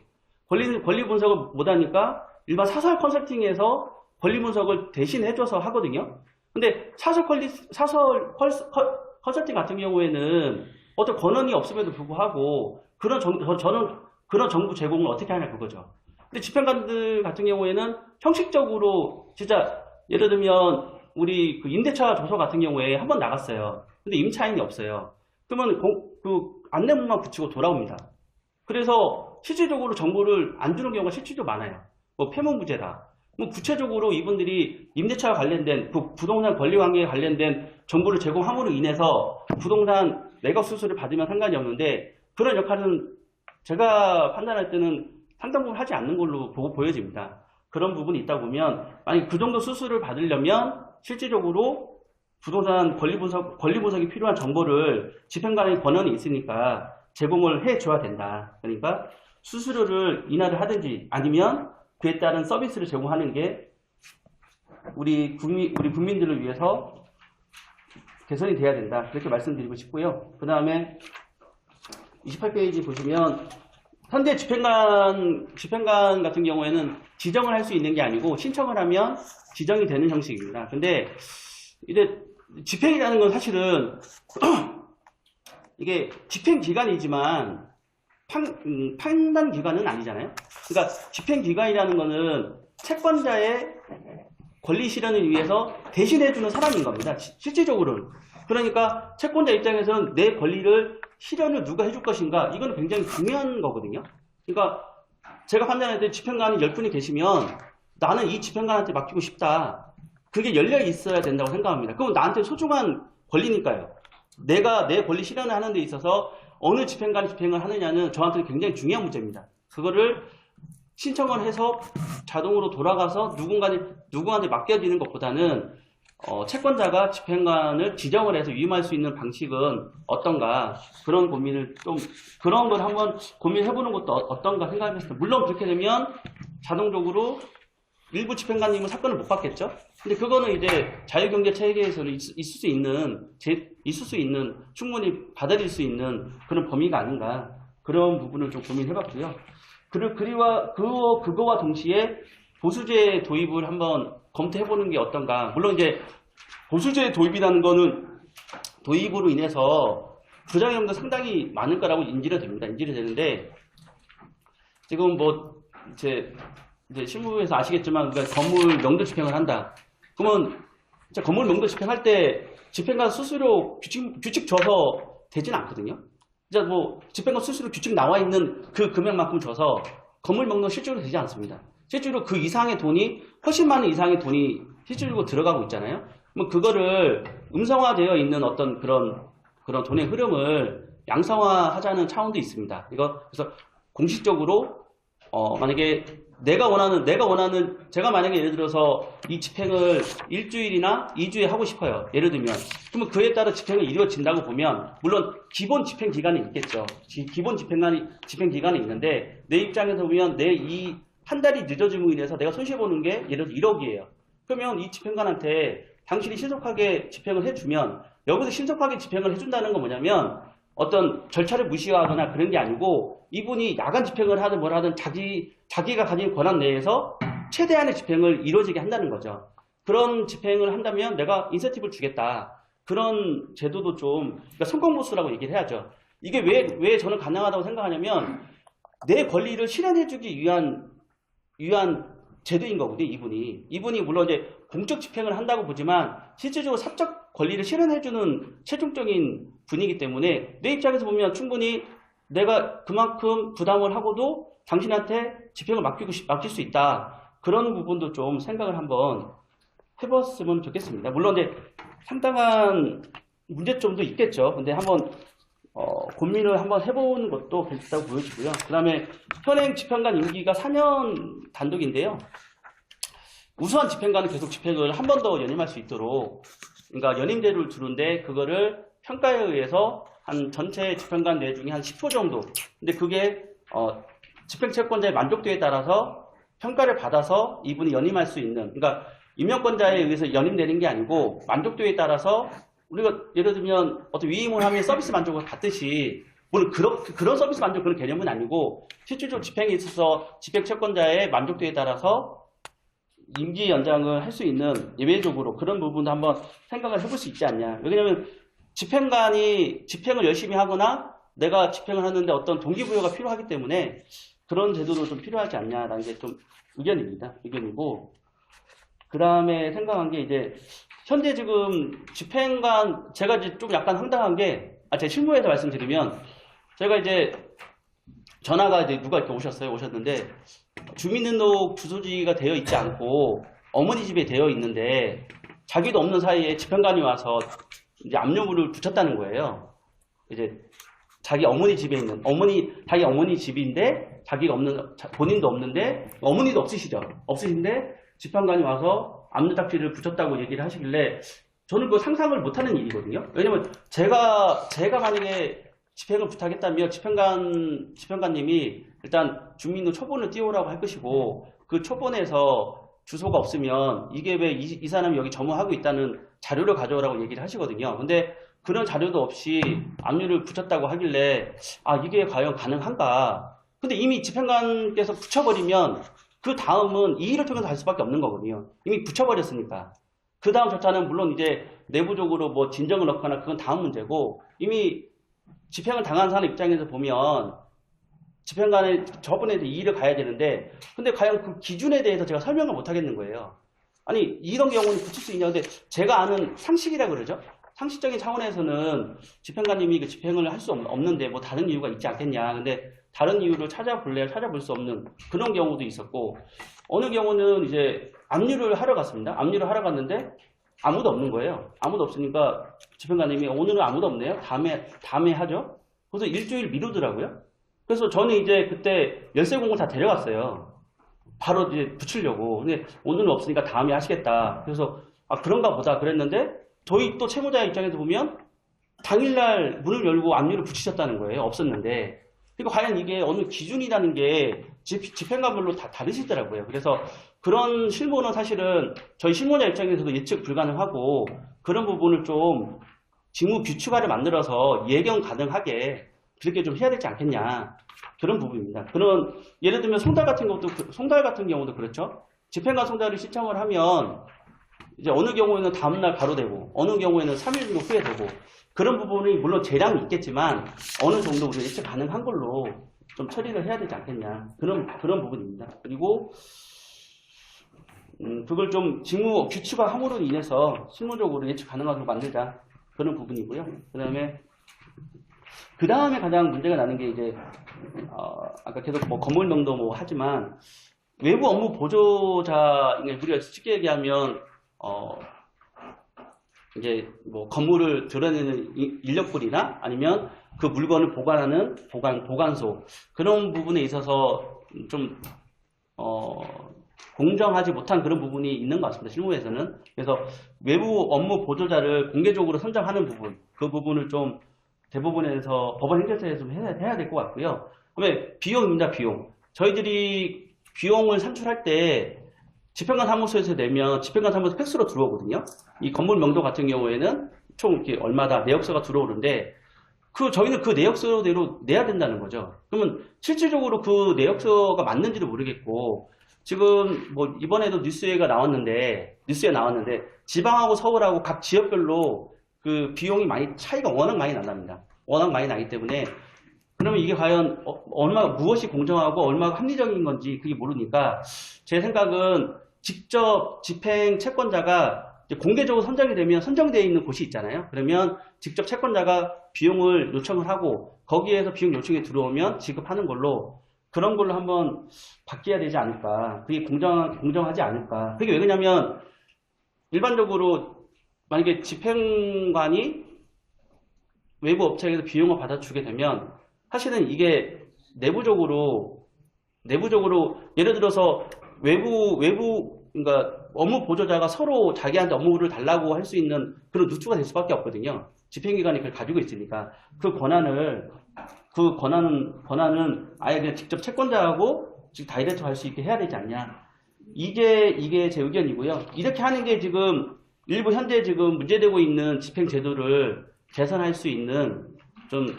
Speaker 5: 권리 분석을 못 하니까 일반 사설 컨설팅에서 권리 분석을 대신 해줘서 하거든요. 근데 사설 컨설팅 같은 경우에는 어떤 권한이 없음에도 불구하고 저는 그런 정보 제공을 어떻게 하냐 그거죠. 근데 집행관들 같은 경우에는 형식적으로 진짜 예를 들면 우리 그 임대차 조서 같은 경우에 한번 나갔어요. 근데 임차인이 없어요. 그러면 그 안내문만 붙이고 돌아옵니다. 그래서 실질적으로 정보를 안 주는 경우가 실질적으로 많아요. 뭐 폐문부재다. 뭐 구체적으로 이분들이 임대차와 관련된 그 부동산 권리 관계에 관련된 정보를 제공함으로 인해서 부동산 매각 수수료를 받으면 상관이 없는데, 그런 역할은 제가 판단할 때는 상당 부분 하지 않는 걸로 보여집니다. 그런 부분이 있다 보면 만약 그 정도 수수료를 받으려면 실질적으로 부동산 권리 분석이 필요한 정보를 집행관의 권한이 있으니까 제공을 해줘야 된다. 그러니까 수수료를 인하를 하든지 아니면 그에 따른 서비스를 제공하는 게 우리 국민들을 위해서 개선이 돼야 된다. 그렇게 말씀드리고 싶고요. 그 다음에 28페이지 보시면 현재 집행관 같은 경우에는 지정을 할 수 있는 게 아니고 신청을 하면 지정이 되는 형식입니다. 근데 이제 집행이라는 건 사실은 이게 집행기관이지만 판단 기관은 아니잖아요. 그러니까 집행 기관이라는 거는 채권자의 권리 실현을 위해서 대신해주는 사람인 겁니다. 실질적으로는. 그러니까 채권자 입장에서는 내 권리를 실현을 누가 해줄 것인가, 이거는 굉장히 중요한 거거든요. 그러니까 제가 판단할 때 집행관이 10분이 계시면 나는 이 집행관한테 맡기고 싶다. 그게 열려 있어야 된다고 생각합니다. 그럼 나한테 소중한 권리니까요. 내가 내 권리 실현을 하는 데 있어서 어느 집행관이 집행을 하느냐는 저한테는 굉장히 중요한 문제입니다. 그거를 신청을 해서 자동으로 돌아가서 누구한테 맡겨지는 것보다는 채권자가 집행관을 지정을 해서 위임할 수 있는 방식은 어떤가, 그런 고민을 그런 걸 한번 고민해보는 것도 어떤가 생각했습니다. 물론 그렇게 되면 자동적으로 일부 집행관님은 사건을 못 받겠죠. 근데 그거는 이제 자유경제 체계에서는 있을 수 있는 충분히 받아들일 수 있는 그런 범위가 아닌가, 그런 부분을 좀 고민해봤고요. 그거와 동시에 보수제 도입을 한번 검토해보는 게 어떤가. 물론 이제 보수제 도입이라는 거는 도입으로 인해서 부작용도 상당히 많을 거라고 인지가 되는데, 지금 뭐 이제 실무부에서 아시겠지만, 그러니까 건물 명도 집행을 한다. 그러면 건물 명도 집행할 때 집행관 수수료 규칙 줘서 되진 않거든요. 이제 뭐 집행관 수수료 규칙 나와 있는 그 금액만큼 줘서 건물 명도 실제로 되지 않습니다. 실제로 그 이상의 돈이, 훨씬 많은 이상의 돈이 실제로 들어가고 있잖아요. 뭐 그거를 음성화되어 있는 어떤 그런 돈의 흐름을 양성화하자는 차원도 있습니다. 그래서 공식적으로 만약에 제가 만약에 예를 들어서 이 집행을 일주일이나 2주에 하고 싶어요. 예를 들면. 그러면 그에 따라 집행이 이루어진다고 보면, 물론 기본 집행 기간이 있겠죠. 기본 집행 기간이 있는데, 내 입장에서 보면 이 한 달이 늦어짐으로 인해서 내가 손실보는 게 예를 들어 1억이에요. 그러면 이 집행관한테 당신이 신속하게 집행을 해주면, 여기서 신속하게 집행을 해준다는 건 뭐냐면, 어떤 절차를 무시하거나 그런 게 아니고, 이분이 야간 집행을 하든 뭘 하든 자기가 가진 권한 내에서 최대한의 집행을 이루어지게 한다는 거죠. 그런 집행을 한다면 내가 인센티브를 주겠다. 그런 제도도 그러니까 성공보수라고 얘기를 해야죠. 이게 왜 저는 가능하다고 생각하냐면, 내 권리를 실현해주기 위한 제도인 거거든요, 이분이 물론 이제 공적 집행을 한다고 보지만, 실질적으로 사적 권리를 실현해주는 최종적인 분이기 때문에, 내 입장에서 보면 충분히 내가 그만큼 부담을 하고도 당신한테 집행을 맡길 수 있다. 그런 부분도 좀 생각을 한번 해봤으면 좋겠습니다. 물론 이제 상당한 문제점도 있겠죠. 근데 한번 고민을 한번 해보는 것도 괜찮다고 보여지고요. 그 다음에 현행 집행관 임기가 4년 단독인데요. 우수한 집행관은 계속 집행을 한 번 더 연임할 수 있도록, 그러니까 연임제를 두는데, 그거를 평가에 의해서 한 전체 집행관 내 중에 한 10% 정도. 근데 그게 집행채권자의 만족도에 따라서 평가를 받아서 이분이 연임할 수 있는, 그러니까 임명권자에 의해서 연임되는 게 아니고, 만족도에 따라서 우리가 예를 들면 어떤 위임을 하면 서비스 만족을 받듯이, 물론 그런 서비스 만족 그런 개념은 아니고, 실질적으로 집행에 있어서 집행채권자의 만족도에 따라서 임기 연장을 할 수 있는 예외적으로 그런 부분도 한번 생각을 해볼 수 있지 않냐. 왜냐하면 집행관이 집행을 열심히 하거나 내가 집행을 하는데 어떤 동기부여가 필요하기 때문에 그런 제도도 좀 필요하지 않냐라는 게 좀 의견이고, 그 다음에 생각한 게 이제 현재 지금 집행관, 제가 이제 좀 약간 황당한 게, 제 실무에서 말씀드리면, 제가 이제 전화가 이제 누가 이렇게 오셨는데, 주민등록 주소지가 되어 있지 않고 어머니 집에 되어 있는데, 자기도 없는 사이에 집행관이 와서 이제 압류물을 붙였다는 거예요. 이제 자기 어머니 집에 있는, 자기 어머니 집인데, 본인도 없는데, 어머니도 없으신데, 집행관이 와서 압류딱지를 붙였다고 얘기를 하시길래, 저는 그거 상상을 못하는 일이거든요. 왜냐면 제가 만약에 집행을 부탁했다면 집행관님이 일단 주민등록 초본을 띄우라고 할 것이고, 그 초본에서 주소가 없으면 이게 왜 이 사람이 여기 점호하고 있다는 자료를 가져오라고 얘기를 하시거든요. 근데 그런 자료도 없이 압류를 붙였다고 하길래, 이게 과연 가능한가. 근데 이미 집행관께서 붙여버리면 그 다음은 이 일을 통해서 할 수밖에 없는 거거든요. 이미 붙여버렸으니까. 그 다음 절차는 물론 이제 내부적으로 뭐 진정을 넣거나 그건 다음 문제고, 이미 집행을 당한 사람 입장에서 보면 집행관의 저분에 이 일을 가야 되는데, 근데 과연 그 기준에 대해서 제가 설명을 못 하겠는 거예요. 아니, 이런 경우는 붙일 수 있냐. 근데 제가 아는 상식이라 그러죠. 상식적인 차원에서는 집행관님이 그 집행을 할 수 없는데 뭐 다른 이유가 있지 않겠냐. 근데 다른 이유를 찾아볼래야 찾아볼 수 없는 그런 경우도 있었고, 어느 경우는 이제 압류를 하러 갔습니다. 압류를 하러 갔는데 아무도 없는 거예요. 아무도 없으니까 집행관님이 오늘은 아무도 없네요. 다음에 하죠. 그래서 일주일 미루더라고요. 그래서 저는 이제 그때 열쇠공을 다 데려갔어요. 바로 이제 붙이려고. 근데 오늘은 없으니까 다음에 하시겠다. 그래서 아 그런가 보다 그랬는데, 저희 또 채무자의 입장에서 보면 당일날 문을 열고 압류를 붙이셨다는 거예요. 없었는데. 그러니까 과연 이게 어느 기준이라는 게 집행관별로 다 다르시더라고요. 그래서 그런 실무는 사실은 저희 실무자 입장에서도 예측 불가능하고, 그런 부분을 좀 직무 규칙화를 만들어서 예견 가능하게 그렇게 좀 해야 되지 않겠냐. 그런 부분입니다. 그런 예를 들면 송달 같은 경우도 그렇죠. 집행관 송달을 신청을 하면 이제 어느 경우에는 다음날 바로 되고, 어느 경우에는 3일 정도 후에 되고, 그런 부분이 물론 재량이 있겠지만 어느 정도 우리가 예측 가능한 걸로 좀 처리를 해야 되지 않겠냐. 그런 부분입니다. 그리고 그걸 좀 직무 규칙화함으로 인해서 실무적으로 예측 가능하게 만들자. 그런 부분이고요. 그 다음에 가장 문제가 나는 게 이제 아까 계속 뭐 건물명도 뭐 하지만 외부 업무 보조자, 우리가 쉽게 얘기하면 이제 뭐 건물을 드러내는 인력불이나 아니면 그 물건을 보관하는 보관소, 그런 부분에 있어서 좀 공정하지 못한 그런 부분이 있는 것 같습니다. 실무에서는. 그래서 외부 업무 보조자를 공개적으로 선정하는 부분, 그 부분을 좀 대부분에서 법원 행정처에서 좀 해야 될 것 같고요. 그다음에 비용입니다. 비용. 저희들이 비용을 산출할 때 집행관 사무소에서 내면 집행관 사무소 팩스로 들어오거든요. 이 건물 명도 같은 경우에는 총 이렇게 얼마다 내역서가 들어오는데, 저희는 그 내역서대로 내야 된다는 거죠. 그러면 실질적으로 그 내역서가 맞는지도 모르겠고, 지금 뭐 이번에도 뉴스에 나왔는데 지방하고 서울하고 각 지역별로 그 비용이 차이가 워낙 많이 난답니다. 워낙 많이 나기 때문에, 그러면 이게 과연 무엇이 공정하고 얼마가 합리적인 건지 그게 모르니까, 제 생각은 직접 집행 채권자가 공개적으로 선정되어 있는 곳이 있잖아요. 그러면 직접 채권자가 비용을 요청을 하고 거기에서 비용 요청이 들어오면 지급하는 걸로, 그런 걸로 한번 바뀌어야 되지 않을까. 그게 공정하지 않을까. 그게 왜 그러냐면, 일반적으로 만약에 집행관이 외부 업체에서 비용을 받아주게 되면 사실은 이게 내부적으로 예를 들어서 그러니까 업무 보조자가 서로 자기한테 업무를 달라고 할 수 있는 그런 루트가 될 수밖에 없거든요. 집행기관이 그걸 가지고 있으니까 그 권한은 아예 그냥 직접 채권자하고 다이렉트 할 수 있게 해야 되지 않냐. 이게 제 의견이고요. 이렇게 하는 게 지금 일부 현재 지금 문제되고 있는 집행제도를 개선할 수 있는 좀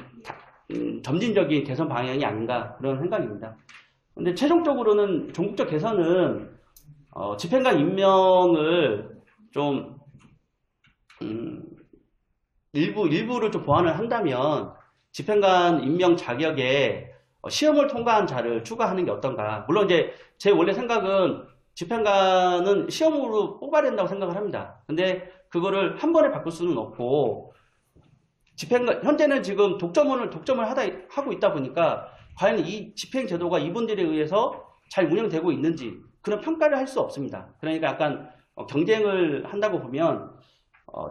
Speaker 5: 점진적인 개선 방향이 아닌가, 그런 생각입니다. 근데 최종적으로는 전국적 개선은 집행관 임명을 좀 일부를 좀 보완을 한다면 집행관 임명 자격에 시험을 통과한 자를 추가하는 게 어떤가. 물론 이제 제 원래 생각은 집행관은 시험으로 뽑아야 된다고 생각을 합니다. 근데 그거를 한 번에 바꿀 수는 없고, 집행관 현재는 지금 독점을 하고 있다 보니까 과연 이 집행제도가 이분들에 의해서 잘 운영되고 있는지 그런 평가를 할 수 없습니다. 그러니까 약간 경쟁을 한다고 보면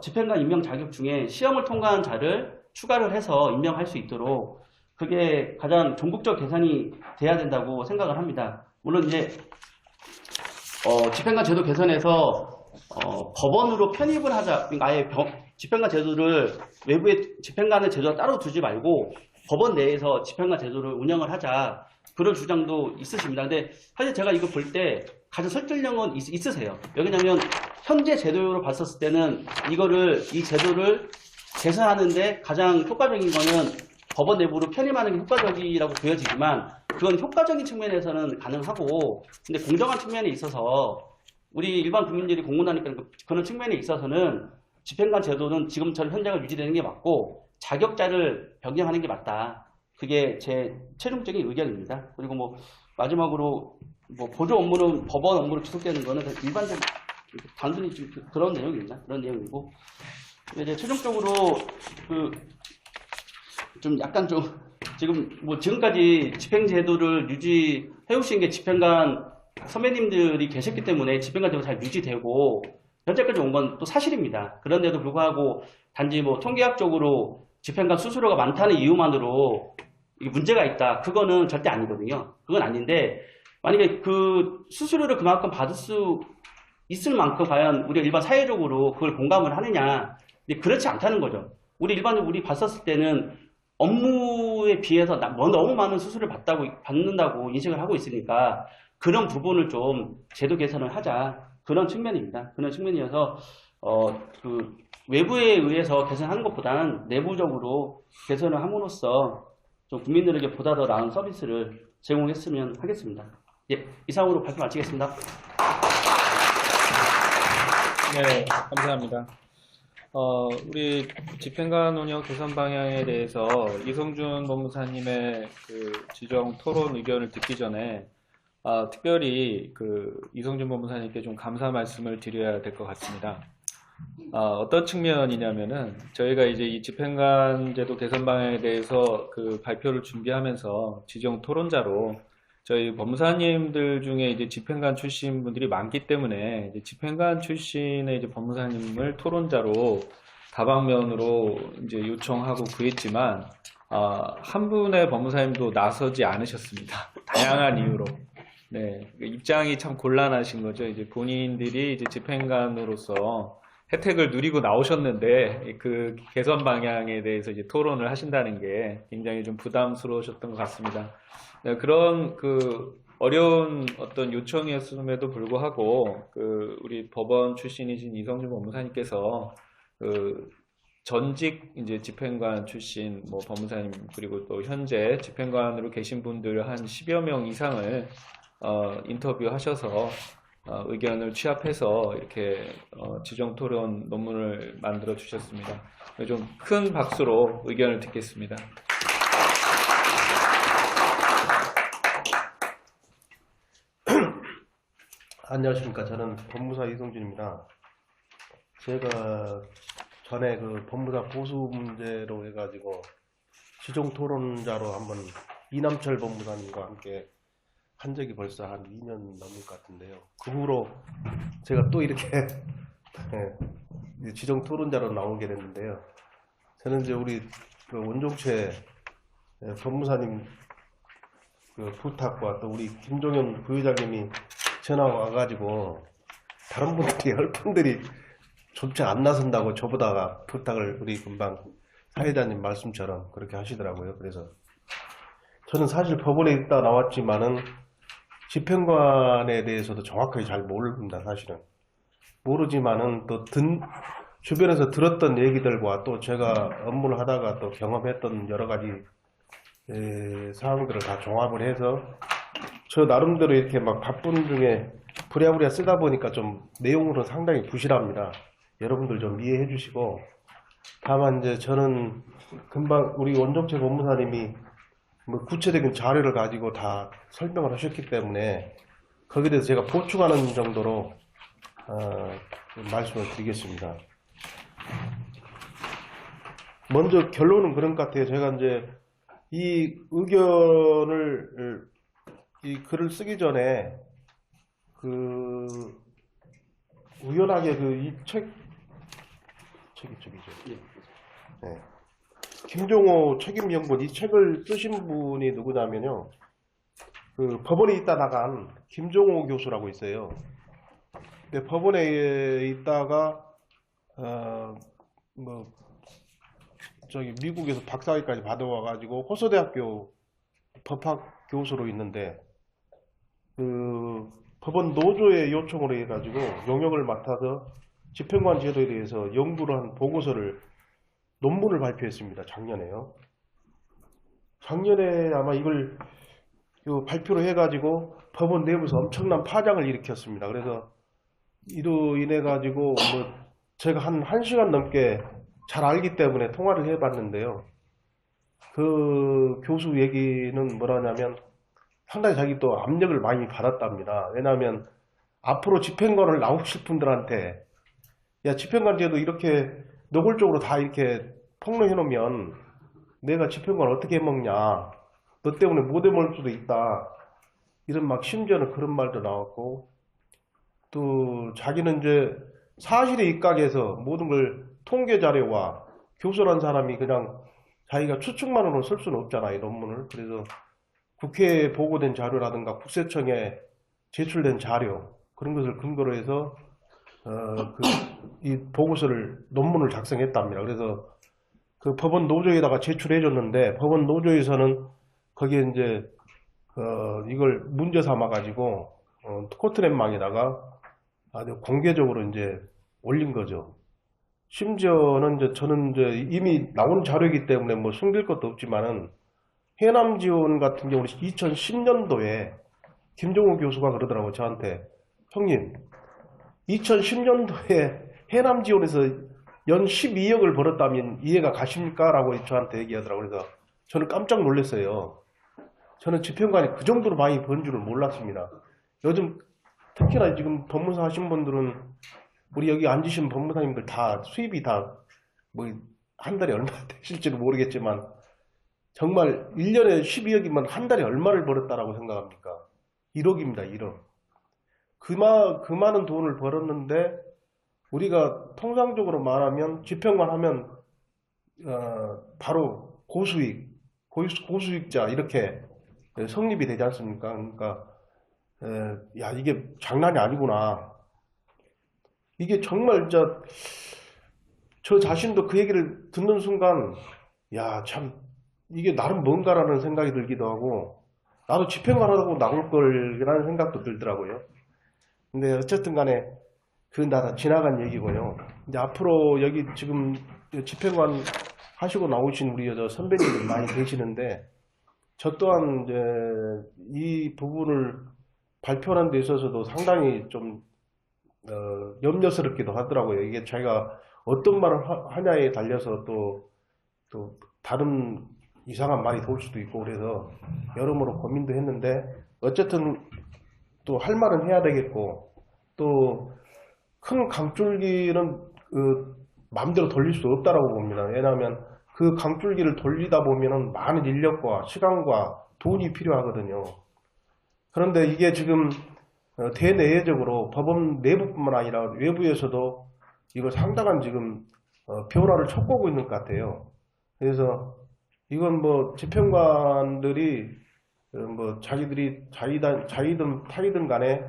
Speaker 5: 집행관 임명 자격 중에 시험을 통과한 자를 추가를 해서 임명할 수 있도록, 그게 가장 전국적 개선이 돼야 된다고 생각을 합니다. 물론 이제 집행관 제도 개선에서 법원으로 편입을 하자, 그러니까 아예 집행관 제도를 외부에 집행관의 제도를 따로 두지 말고 법원 내에서 집행관 제도를 운영을 하자, 그런 주장도 있으십니다. 근데 사실 제가 이거 볼 때 가장 설득력은 있으세요. 왜냐면 현재 제도로 봤었을 때는 이 제도를 개선하는데 가장 효과적인 거는 법원 내부로 편입하는 게 효과적이라고 보여지지만, 그건 효과적인 측면에서는 가능하고, 근데 공정한 측면에 있어서 우리 일반 국민들이 공론하니까 그런 측면에 있어서는 집행관 제도는 지금처럼 현재가 유지되는 게 맞고 자격자를 변경하는 게 맞다. 그게 제 최종적인 의견입니다. 그리고 뭐 마지막으로 뭐 보조 업무는 법원 업무로 지속되는 거는 일반적 단순히 좀 그런 내용입니다. 그런 내용이고 이제 최종적으로 그 좀 약간 좀 지금 뭐 지금까지 집행제도를 유지해 오신 게 집행관 선배님들이 계셨기 때문에 집행관 제도가 잘 유지되고 현재까지 온 건 또 사실입니다. 그런데도 불구하고 단지 뭐 통계학적으로 집행관 수수료가 많다는 이유만으로 이게 문제가 있다. 그거는 절대 아니거든요. 그건 아닌데 만약에 그 수수료를 그만큼 받을 수 있을 만큼 과연 우리가 일반 사회적으로 그걸 공감을 하느냐. 근데 그렇지 않다는 거죠. 우리 봤었을 때는 업무에 비해서 너무 많은 수수료를 받는다고 인식을 하고 있으니까 그런 부분을 좀 제도 개선을 하자. 그런 측면입니다. 그런 측면이어서 그 외부에 의해서 개선하는 것보다는 내부적으로 개선을 함으로써 좀 국민들에게 보다 더 나은 서비스를 제공했으면 하겠습니다. 예, 이상으로 발표 마치겠습니다.
Speaker 4: 네, 감사합니다. 우리 집행관 운영 개선 방향에 대해서 이성준 법무사님의 그 지정 토론 의견을 듣기 전에 특별히 그 이성준 법무사님께 좀 감사 말씀을 드려야 될 것 같습니다. 어떤 측면이냐면은 저희가 이제 이 집행관 제도 개선 방향에 대해서 그 발표를 준비하면서 지정 토론자로 저희 법무사님들 중에 이제 집행관 출신 분들이 많기 때문에 이제 집행관 출신의 이제 법무사님을 토론자로 다방면으로 이제 요청하고 구했지만 한 분의 법무사님도 나서지 않으셨습니다. 다양한 이유로. 네, 입장이 참 곤란하신 거죠. 이제 본인들이 이제 집행관으로서 혜택을 누리고 나오셨는데 그 개선 방향에 대해서 이제 토론을 하신다는 게 굉장히 좀 부담스러우셨던 것 같습니다. 네, 그런 그 어려운 어떤 요청이었음에도 불구하고 그 우리 법원 출신이신 이성준 법무사님께서 그 전직 이제 집행관 출신 뭐 법무사님 그리고 또 현재 집행관으로 계신 분들 한 10여 명 이상을 인터뷰하셔서 의견을 취합해서 이렇게 지정 토론 논문을 만들어 주셨습니다. 좀 큰 박수로 의견을 듣겠습니다.
Speaker 6: 안녕하십니까. 저는 법무사 이성준입니다. 제가 전에 그 법무사 보수 문제로 해가지고 지정 토론자로 한번 이남철 법무사님과 함께 한 적이 벌써 한 2년 넘을 것 같은데요. 그 후로 제가 또 이렇게 지정 토론자로 나오게 됐는데요. 저는 이제 우리 그 원종채 법무사님 그 부탁과 또 우리 김종현 부회장님이 전화 와가지고 다른 분들이 열분들이 조차 안 나선다고 저보다가 부탁을 우리 금방 사회자님 말씀처럼 그렇게 하시더라고요. 그래서 저는 사실 법원에 있다 나왔지만은 집행관에 대해서도 정확하게 잘 모릅니다. 사실은 모르지만은 또 주변에서 들었던 얘기들과 또 제가 업무를 하다가 또 경험했던 여러 가지 사항들을 다 종합을 해서 저 나름대로 이렇게 막 바쁜 중에 부랴부랴 쓰다 보니까 좀 내용으로 상당히 부실합니다. 여러분들 좀 이해해 주시고, 다만 이제 저는 금방 우리 원종채 법무사님이 뭐 구체적인 자료를 가지고 다 설명을 하셨기 때문에 거기에 대해서 제가 보충하는 정도로 말씀을 드리겠습니다. 먼저 결론은 그런 것 같아요. 제가 이제 이 의견을 이 글을 쓰기 전에 그 우연하게 그 이 책이 저기죠. 네. 김종호 책임연구원 이 책을 쓰신 분이 누구냐면요. 그 법원에 있다 나간 김종호 교수라고 있어요. 근데 법원에 있다가 뭐 저기 미국에서 박사학위까지 받아와가지고 호서대학교 법학 교수로 있는데 그 법원 노조의 요청으로 해가지고 용역을 맡아서 집행관 제도에 대해서 연구를 한 보고서를 논문을 발표했습니다. 작년에요. 작년에 아마 이걸 발표를 해가지고 법원 내부에서 엄청난 파장을 일으켰습니다. 그래서 이로 인해 가지고 뭐 제가 한 1시간 넘게 잘 알기 때문에 통화를 해봤는데요. 그 교수 얘기는 뭐라냐면 상당히 자기 또 압력을 많이 받았답니다. 왜냐하면 앞으로 집행관을 나오실 분들한테 야, 집행관제도 이렇게 노골적으로 다 이렇게 폭로해 놓으면 내가 집행관 어떻게 해먹냐, 너 때문에 못 해먹을 수도 있다, 이런 막 심지어는 그런 말도 나왔고, 또 자기는 이제 사실에 입각해서 모든 걸 통계 자료와 교수란 사람이 그냥 자기가 추측만으로 쓸 수는 없잖아, 이 논문을. 그래서 국회에 보고된 자료라든가 국세청에 제출된 자료, 그런 것을 근거로 해서 이 보고서를, 논문을 작성했답니다. 그래서 그 법원 노조에다가 제출해 줬는데, 법원 노조에서는 거기에 이제 이걸 문제 삼아 가지고 코트넷망에다가 아주 공개적으로 이제 올린 거죠. 심지어는 이제 저는 이제 이미 나온 자료이기 때문에 뭐 숨길 것도 없지만은, 해남지원 같은 경우는 2010년도에 김종우 교수가 그러더라고요, 저한테. 형님, 2010년도에 해남지원에서 연 12억을 벌었다면 이해가 가십니까? 라고 저한테 얘기하더라고요. 그래서 저는 깜짝 놀랐어요. 저는 집행관이 그 정도로 많이 번 줄을 몰랐습니다. 요즘 특히나 지금 법무사 하신 분들은, 우리 여기 앉으신 법무사님들 다 수입이 다 뭐 한 달에 얼마 되실지는 모르겠지만, 정말 1년에 12억이면 한 달에 얼마를 벌었다라고 생각합니까? 1억입니다, 1억. 그 많은 돈을 벌었는데, 우리가 통상적으로 말하면 집행관 하면 바로 고수익자 이렇게 성립이 되지 않습니까? 그러니까 야, 이게 장난이 아니구나. 이게 정말 저 자신도 그 얘기를 듣는 순간, 야, 참 이게 나름 뭔가라는 생각이 들기도 하고, 나도 집행관 하고 나올 걸이라는 생각도 들더라고요. 근데 어쨌든 간에 그건 다 지나간 얘기고요. 이제 앞으로 여기 지금 집행관 하시고 나오신 우리 선배님들 많이 계시는데, 저 또한 이제 이 부분을 발표하는 데 있어서도 상당히 좀 염려스럽기도 하더라고요. 이게 자기가 어떤 말을 하냐에 달려서 또 다른 이상한 말이 돌 수도 있고, 그래서 여러모로 고민도 했는데, 어쨌든 또 할 말은 해야 되겠고, 또 큰 강줄기는 마음대로 돌릴 수 없다라고 봅니다. 왜냐하면 그 강줄기를 돌리다 보면은 많은 인력과 시간과 돈이 필요하거든요. 그런데 이게 지금 대내외적으로 법원 내부뿐만 아니라 외부에서도 이걸 상당한 지금 변화를 촉구하고 있는 것 같아요. 그래서 이건 뭐 집행관들이 뭐 자기들이 자이든 타이든 간에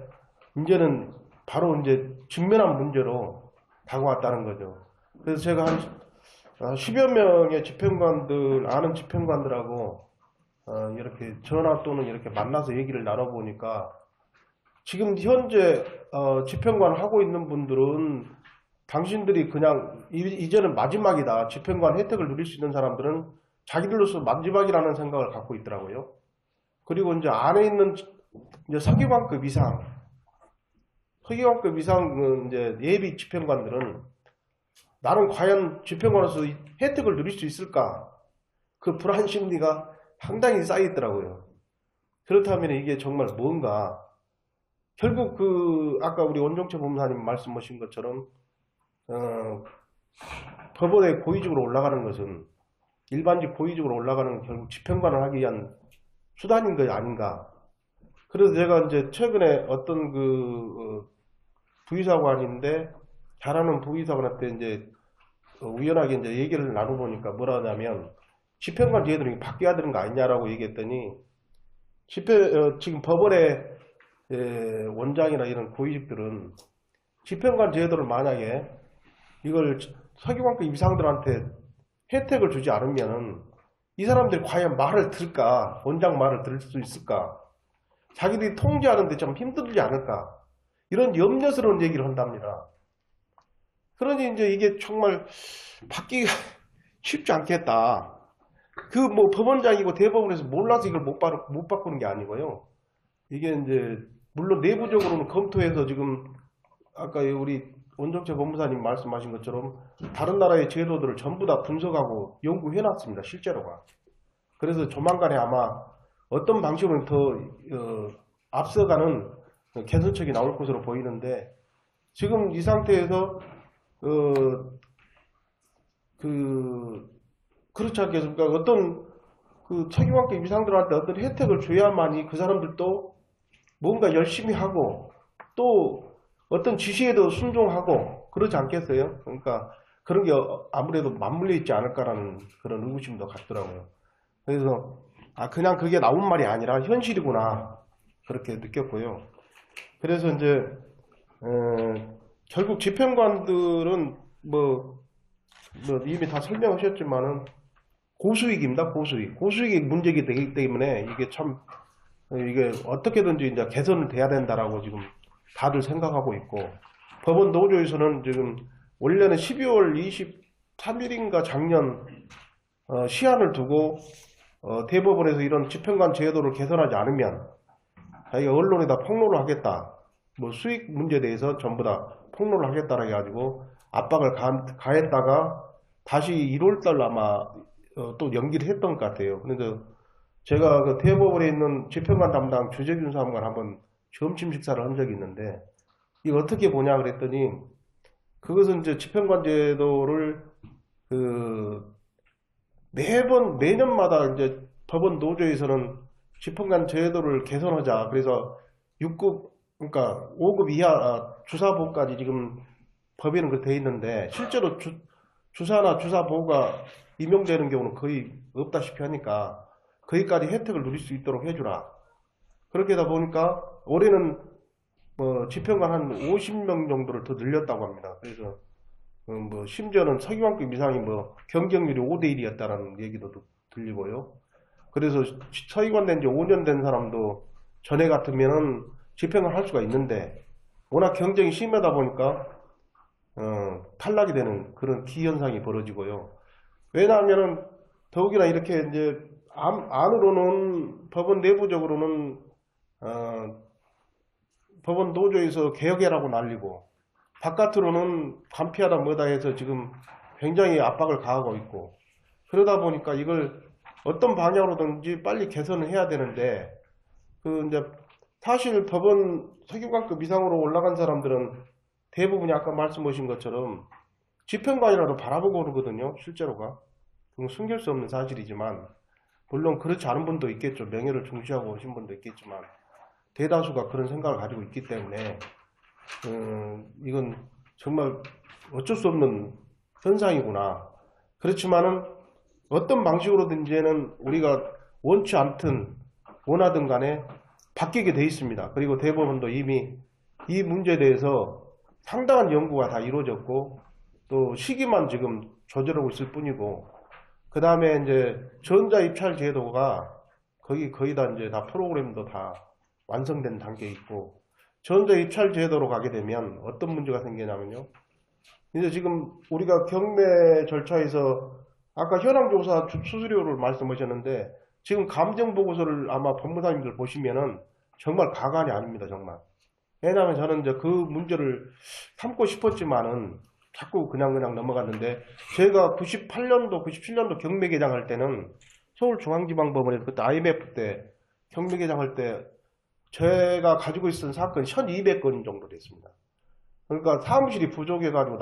Speaker 6: 이제는 바로 이제 직면한 문제로 다가왔다는 거죠. 그래서 제가 한 10여 명의 집행관들, 아는 집행관들하고 이렇게 전화 또는 이렇게 만나서 얘기를 나눠보니까, 지금 현재 집행관 하고 있는 분들은 당신들이 그냥 이제는 마지막이다, 집행관 혜택을 누릴 수 있는 사람들은 자기들로서 마지막이라는 생각을 갖고 있더라고요. 그리고 이제 안에 있는 이제 서기관급 이상 이제 예비 집행관들은 나는 과연 집행관으로서 혜택을 누릴 수 있을까? 그 불안 심리가 상당히 쌓이더라고요. 그렇다면 이게 정말 뭔가, 결국 아까 우리 원종채 법무사님 말씀하신 것처럼 법원에 고의적으로 올라가는 것은, 일반직 고의적으로 올라가는 결국 집행관을 하기 위한 수단인 거 아닌가. 그래서 제가 이제 최근에 어떤 부의사관인데, 잘하는 부의사관한테 이제 우연하게 이제 얘기를 나눠보니까 뭐라 하냐면, 집행관 제도는 바뀌어야 되는 거 아니냐라고 얘기했더니, 지금 법원의 원장이나 이런 고위직들은 집행관 제도를 만약에 이걸 서기관급 이상들한테 혜택을 주지 않으면 이 사람들이 과연 말을 들을까? 원장 말을 들을 수 있을까? 자기들이 통제하는데 좀 힘들지 않을까? 이런 염려스러운 얘기를 한답니다. 그러니 이제 이게 정말 바뀌기가 쉽지 않겠다. 뭐 법원장이고 대법원에서 몰라서 이걸 못 바꾸는 게 아니고요. 이게 이제 물론 내부적으로는 검토해서 지금 아까 우리 원종채 법무사님 말씀하신 것처럼 다른 나라의 제도들을 전부 다 분석하고 연구해 놨습니다, 실제로가. 그래서 조만간에 아마 어떤 방식으로 더 앞서가는 개선책이 나올 것으로 보이는데, 지금 이 상태에서 그렇지 않겠습니까? 어떤 책임관계 이상들한테 어떤 혜택을 줘야만이 그 사람들도 뭔가 열심히 하고 또 어떤 지시에도 순종하고 그러지 않겠어요? 그러니까 그런 게 아무래도 맞물려 있지 않을까라는 그런 의구심도 갖더라고요. 그래서 그냥 그게 나온 말이 아니라 현실이구나 그렇게 느꼈고요. 그래서 이제 결국 집행관들은 뭐 이미 다 설명하셨지만은 고수익입니다. 고수익이 문제이기 되기 때문에 이게 어떻게든지 이제 개선은 돼야 된다라고 지금 다들 생각하고 있고, 법원 노조에서는 지금 원래는 12월 23일인가 작년 시한을 두고 대법원에서 이런 집행관 제도를 개선하지 않으면 자기가 언론에다 폭로를 하겠다, 뭐 수익 문제에 대해서 전부 다 폭로를 하겠다라 해가지고 압박을 가했다가 다시 1월달 아마 또 연기를 했던 것 같아요. 그래서 제가 그 대법원에 있는 집행관 담당 주재균 사무관 한번 점심 식사를 한 적이 있는데, 이거 어떻게 보냐 그랬더니, 그것은 이제 집행관 제도를 매년마다 이제 법원 노조에서는 집행관 제도를 개선하자. 그래서 6급, 그러니까 5급 이하 주사보까지 지금 법에는 그렇게 돼 있는데, 실제로 주사나 주사보가 임용되는 경우는 거의 없다시피 하니까 거기까지 혜택을 누릴 수 있도록 해주라. 그렇게 하다 보니까 올해는 집행관 한 50명 정도를 더 늘렸다고 합니다. 그래서 심지어는 서기관급 이상이 경쟁률이 5대1이었다는 얘기도 들리고요. 그래서 서기관 된 지 5년 된 사람도 전에 같으면은 집행을 할 수가 있는데, 워낙 경쟁이 심하다 보니까 탈락이 되는 그런 기현상이 벌어지고요. 왜냐하면은 더욱이나 이렇게 이제 안으로는 법원 내부적으로는 법원 노조에서 개혁해라고 난리고, 바깥으로는 관피하다 뭐다 해서 지금 굉장히 압박을 가하고 있고, 그러다 보니까 이걸 어떤 방향으로든지 빨리 개선을 해야 되는데, 이제 사실 법원 서기관급 이상으로 올라간 사람들은 대부분이 아까 말씀하신 것처럼 집행관이라도 바라보고 그러거든요. 실제로가. 숨길 수 없는 사실이지만, 물론 그렇지 않은 분도 있겠죠. 명예를 중시하고 오신 분도 있겠지만, 대다수가 그런 생각을 가지고 있기 때문에 이건 정말 어쩔 수 없는 현상이구나. 그렇지만은 어떤 방식으로든지는 우리가 원치 않든 원하든 간에 바뀌게 돼 있습니다. 그리고 대법원도 이미 이 문제에 대해서 상당한 연구가 다 이루어졌고, 또 시기만 지금 조절하고 있을 뿐이고, 그 다음에 이제 전자입찰 제도가 거의 다 이제 다 프로그램도 다 완성된 단계에 있고, 전자입찰 제도로 가게 되면 어떤 문제가 생기냐면요. 이제 지금 우리가 경매 절차에서 아까 현황조사 수수료를 말씀하셨는데, 지금 감정보고서를 아마 법무사님들 보시면은 정말 가관이 아닙니다, 정말. 왜냐하면 저는 이제 그 문제를 삼고 싶었지만은 자꾸 그냥 넘어갔는데, 제가 98년도, 97년도 경매개장 할 때는 서울중앙지방법원에서 그때 IMF 때 경매개장 할 때 제가 가지고 있었던 사건이 1200건 정도 됐습니다. 그러니까 사무실이 부족해가지고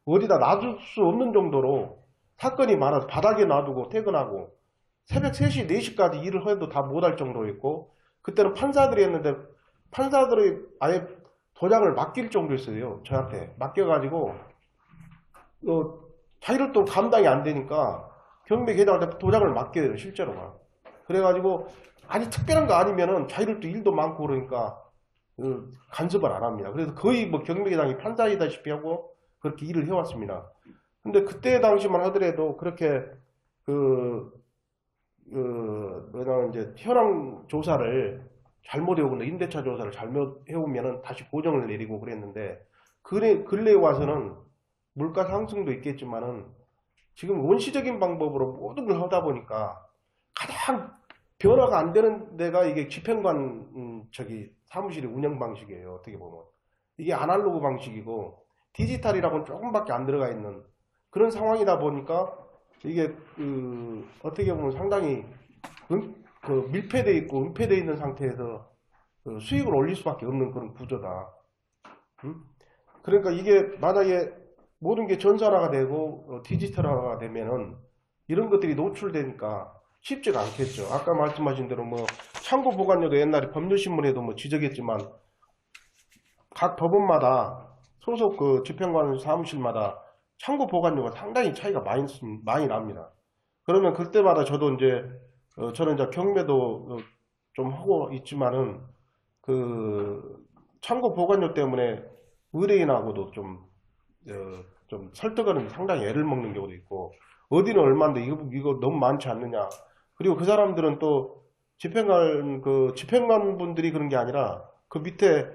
Speaker 6: 어디다 놔둘 수 없는 정도로 사건이 많아서 바닥에 놔두고 퇴근하고 새벽 3시, 4시까지 일을 해도 다 못할 정도였고, 그때는 판사들이 했는데 판사들이 아예 도장을 맡길 정도였어요. 저한테 맡겨가지고 자기를 또 감당이 안 되니까 경매 개장할 때 도장을 맡겨요, 실제로가. 그래가지고 아니 특별한 거 아니면은 자기들도 일도 많고 그러니까 간섭을 안 합니다. 그래서 거의 경매 개장이 판사이다시피 하고 그렇게 일을 해왔습니다. 근데 그때 당시만 하더라도 그렇게 이제 현황 조사를 잘못해오거나 임대차 조사를 잘못해오면은 다시 보정을 내리고 그랬는데, 근래에 와서는 물가 상승도 있겠지만은 지금 원시적인 방법으로 모든 걸 하다 보니까 가장 변화가 안 되는 데가 이게 집행관 사무실의 운영 방식이에요. 어떻게 보면 이게 아날로그 방식이고 디지털이라고는 조금밖에 안 들어가 있는 그런 상황이다 보니까 이게 어떻게 보면 상당히 밀폐되어 있고 은폐되어 있는 상태에서 수익을 올릴 수밖에 없는 그런 구조다. 그러니까 이게 만약에 모든 게 전산화가 되고 디지털화가 되면은 이런 것들이 노출되니까 쉽지가 않겠죠. 아까 말씀하신 대로 뭐 창고 보관료도 옛날에 법률신문에도 뭐 지적했지만 각 법원마다 소속 그 집행관 사무실마다 창고 보관료가 상당히 차이가 많이 납니다. 그러면 그때마다 저도 이제 저는 이제 경매도 좀 하고 있지만은 그 창고 보관료 때문에 의뢰인하고도 좀 설득하는 데 상당히 애를 먹는 경우도 있고, 어디는 얼마인데 이거 너무 많지 않느냐. 그리고 그 사람들은 또 집행관 분들이 그런 게 아니라 그 밑에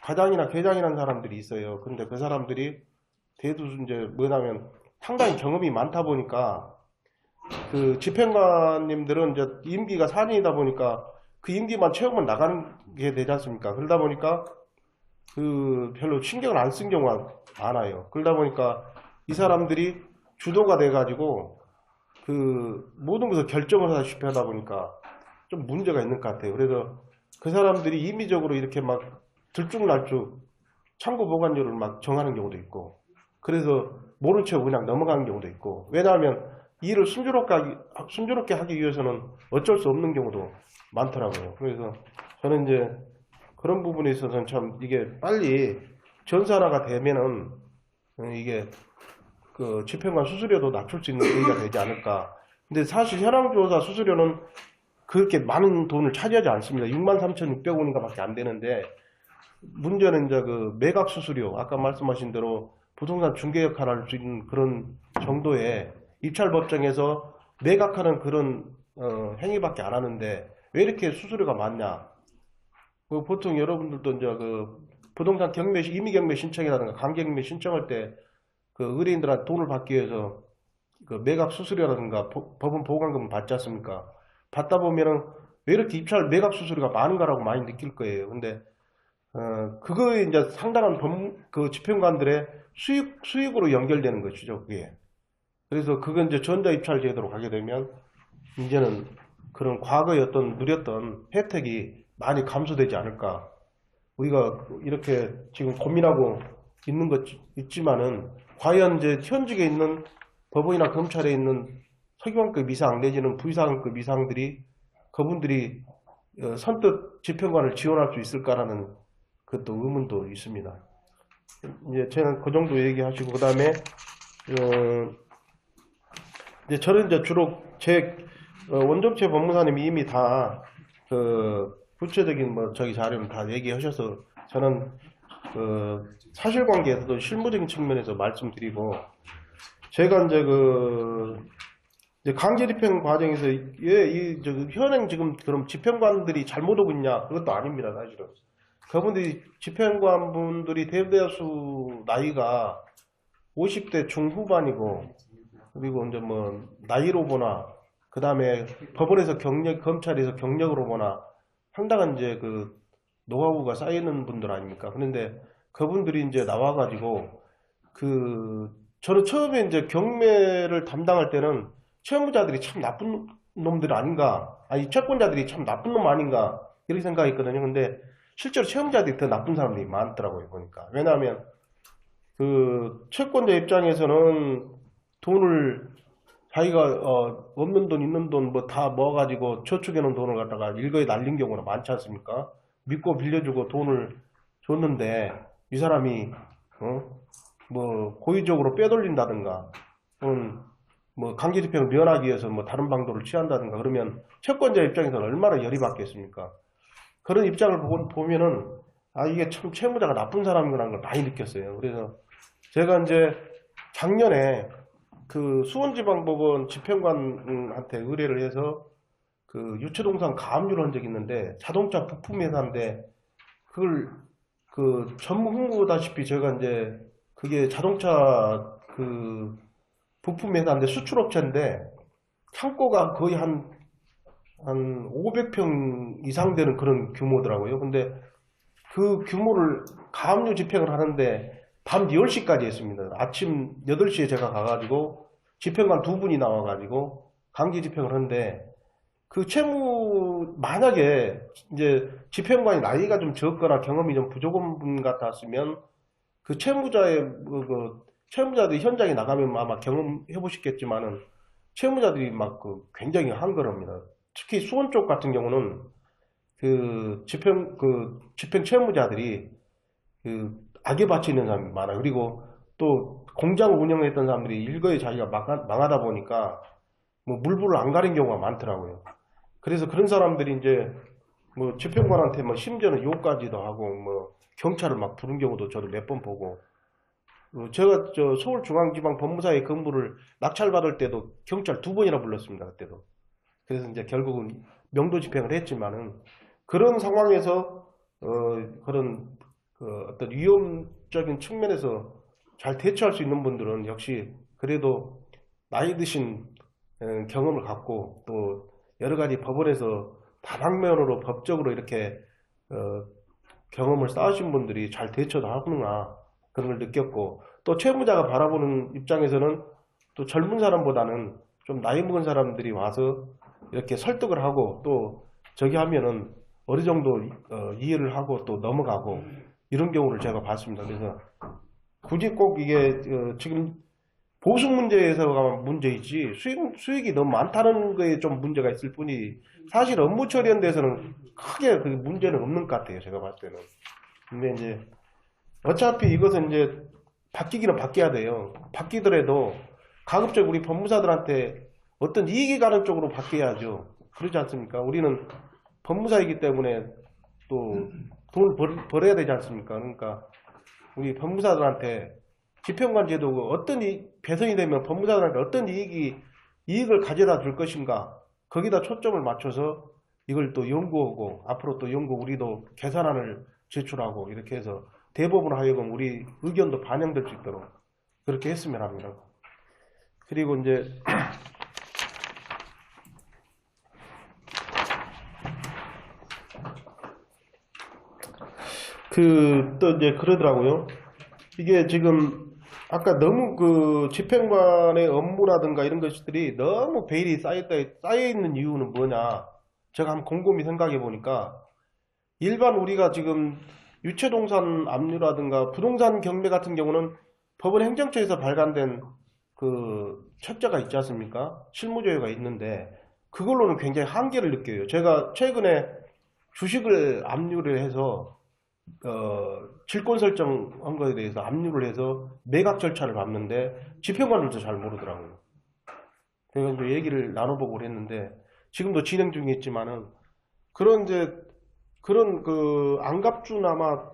Speaker 6: 과장이나 계장이라는 사람들이 있어요. 근데 그 사람들이 대두수 이제 뭐냐면 상당히 경험이 많다 보니까 그 집행관님들은 이제 임기가 4년이다 보니까 그 임기만 채우면 나가는 게 되지 않습니까? 그러다 보니까 그 별로 신경을 안 쓴 경우가 많아요. 그러다 보니까 이 사람들이 주도가 돼가지고 그 모든 것을 결정을 하다시피 하다 보니까 좀 문제가 있는 것 같아요. 그래서 그 사람들이 임의적으로 이렇게 막 들쭉날쭉 창고 보관료를 막 정하는 경우도 있고, 그래서 모른 채 그냥 넘어가는 경우도 있고, 왜냐하면 일을 순조롭게 하기 위해서는 어쩔 수 없는 경우도 많더라고요. 그래서 저는 이제 그런 부분에 있어서는 참 이게 빨리 전산화가 되면은 이게 그 집행관 수수료도 낮출 수 있는 계기가 되지 않을까. 근데 사실 현황조사 수수료는 그렇게 많은 돈을 차지하지 않습니다. 63,600원인가 밖에 안 되는데, 문제는 이제 그 매각 수수료, 아까 말씀하신 대로 부동산 중개 역할을 할 수 있는 그런 정도의 입찰법정에서 매각하는 그런 행위밖에 안 하는데 왜 이렇게 수수료가 많냐. 보통 여러분들도 이제 그 부동산 경매, 임의경매 신청이라든가 강경매 신청할 때 그 의뢰인들한테 돈을 받기 위해서 그 매각 수수료라든가 법원 보관금 받지 않습니까? 받다 보면은 왜 이렇게 입찰 매각 수수료가 많은가라고 많이 느낄 거예요. 근데 그거에 이제 상당한 그 집행관들의 수익으로 연결되는 것이죠, 그게. 그래서 그건 이제 전자입찰 제도로 가게 되면 이제는 그런 과거에 어떤 누렸던 혜택이 많이 감소되지 않을까. 우리가 이렇게 지금 고민하고 있는 것 있지만은 과연 이제 현직에 있는 법원이나 검찰에 있는 서기관급 이상 내지는 부의사관급 이상들이 그분들이 선뜻 집행관을 지원할 수 있을까라는 그것도 의문도 있습니다. 이제 저는 그 정도 얘기하시고, 그 다음에 이제 저는 이제 주로 제 원정채 법무사님이 이미 다 그 구체적인 뭐 저기 자료는 다 얘기하셔서 저는 그 사실관계에서도 실무적인 측면에서 말씀드리고, 제가 이제 이제 강제집행 과정에서 현행 지금 그럼 집행관들이 잘못 오고 있냐, 그것도 아닙니다. 사실은 그분들이 집행관분들이 대다수 나이가 50대 중후반이고, 그리고 이제 뭐 나이로 보나 그 다음에 법원에서 검찰에서 경력으로 보나 상당한 이제 그 노하우가 쌓이는 분들 아닙니까? 그런데 그분들이 이제 나와가지고 저는 처음에 이제 경매를 담당할 때는 채무자들이 참 나쁜 놈들 아닌가, 아니 채권자들이 참 나쁜 놈 아닌가 이렇게 생각했거든요. 근데 실제로 채무자들이 더 나쁜 사람들이 많더라고요, 보니까. 왜냐하면 그 채권자 입장에서는 돈을 자기가 없는 돈 있는 돈 뭐 다 모아가지고 저축해 놓은 돈을 갖다가 일거에 날린 경우가 많지 않습니까? 믿고 빌려주고 돈을 줬는데 이 사람이 뭐 고의적으로 빼돌린다든가 뭐 강제집행을 면하기 위해서 뭐 다른 방도를 취한다든가 그러면 채권자 입장에서는 얼마나 열이 받겠습니까? 그런 입장을 보면은 이게 참 채무자가 나쁜 사람이라는 걸 많이 느꼈어요. 그래서 제가 이제 작년에 그 수원지방법원 집행관한테 의뢰를 해서 그 유치동산 가압류를 한 적이 있는데, 자동차 부품 회사인데 그걸 그 전무 홍보다시피 제가 이제 그게 자동차 그 부품 회사인데 수출업체인데 창고가 거의 한 500평 이상 되는 그런 규모더라고요. 근데 그 규모를 가압류 집행을 하는데 밤 10시까지 했습니다. 아침 8시에 제가 가가지고 집행관 두 분이 나와가지고 강제 집행을 하는데 그 만약에 이제 집행관이 나이가 좀 적거나 경험이 좀 부족한 분 같았으면 그 채무자들이 현장에 나가면 아마 경험해 보시겠지만은 채무자들이 막 굉장히 한걸합니다. 특히 수원 쪽 같은 경우는 그 집행 채무자들이 악에 바치는 사람이 많아요. 그리고 또 공장 운영했던 사람들이 일거에 자기가 망하다 보니까 뭐 물불을 안 가린 경우가 많더라고요. 그래서 그런 사람들이 이제 뭐 집행관한테 뭐 심지어는 욕까지도 하고 뭐 경찰을 막 부른 경우도 저도 몇 번 보고 제가 서울중앙지방법무사에 근무를 낙찰받을 때도 경찰 2번이나 불렀습니다. 그때도. 그래서 이제 결국은 명도 집행을 했지만은 그런 상황에서 그런 어떤 위험적인 측면에서 잘 대처할 수 있는 분들은 역시 그래도 나이 드신 경험을 갖고 또 여러 가지 법원에서 다방면으로 법적으로 이렇게 경험을 쌓으신 분들이 잘 대처도 하구나 그런 걸 느꼈고 또 채무자가 바라보는 입장에서는 또 젊은 사람보다는 좀 나이 먹은 사람들이 와서 이렇게 설득을 하고 또 저기 하면은 어느 정도 이해를 하고 또 넘어가고 이런 경우를 제가 봤습니다. 그래서 굳이 꼭 이게 지금 보수 문제에서가 문제이지 수익이 너무 많다는 거에 좀 문제가 있을 뿐이 사실 업무 처리하는 데서는 크게 그 문제는 없는 것 같아요. 제가 봤을 때는. 근데 이제 어차피 이것은 이제 바뀌기는 바뀌어야 돼요. 바뀌더라도 가급적 우리 법무사들한테 어떤 이익이 가는 쪽으로 바뀌어야죠. 그러지 않습니까? 우리는 법무사이기 때문에 또 돈을 벌어야 되지 않습니까? 그러니까 우리 법무사들한테 집행관 제도가 어떤 개선이 되면 법무사들한테 어떤 이익을 가져다 줄 것인가 거기다 초점을 맞춰서 이걸 또 연구하고 앞으로 또 우리도 개선안을 제출하고 이렇게 해서 대법원 하여금 우리 의견도 반영될 수 있도록 그렇게 했으면 합니다. 그리고 이제 또 이제 그러더라고요. 이게 지금 아까 너무 집행관의 업무라든가 이런 것들이 너무 베일이 쌓여있는 이유는 뭐냐. 제가 한번 곰곰이 생각해 보니까 일반 우리가 지금 유체동산 압류라든가 부동산 경매 같은 경우는 법원 행정처에서 발간된 책자가 있지 않습니까? 실무조회가 있는데 그걸로는 굉장히 한계를 느껴요. 제가 최근에 주식을 압류를 해서 질권 설정한 거에 대해서 압류를 해서 매각 절차를 밟는데 집행관들도 잘 모르더라고요. 그래서 이제 얘기를 나눠보고 그랬는데 지금도 진행 중에 있지만은 그런 안갑준 아마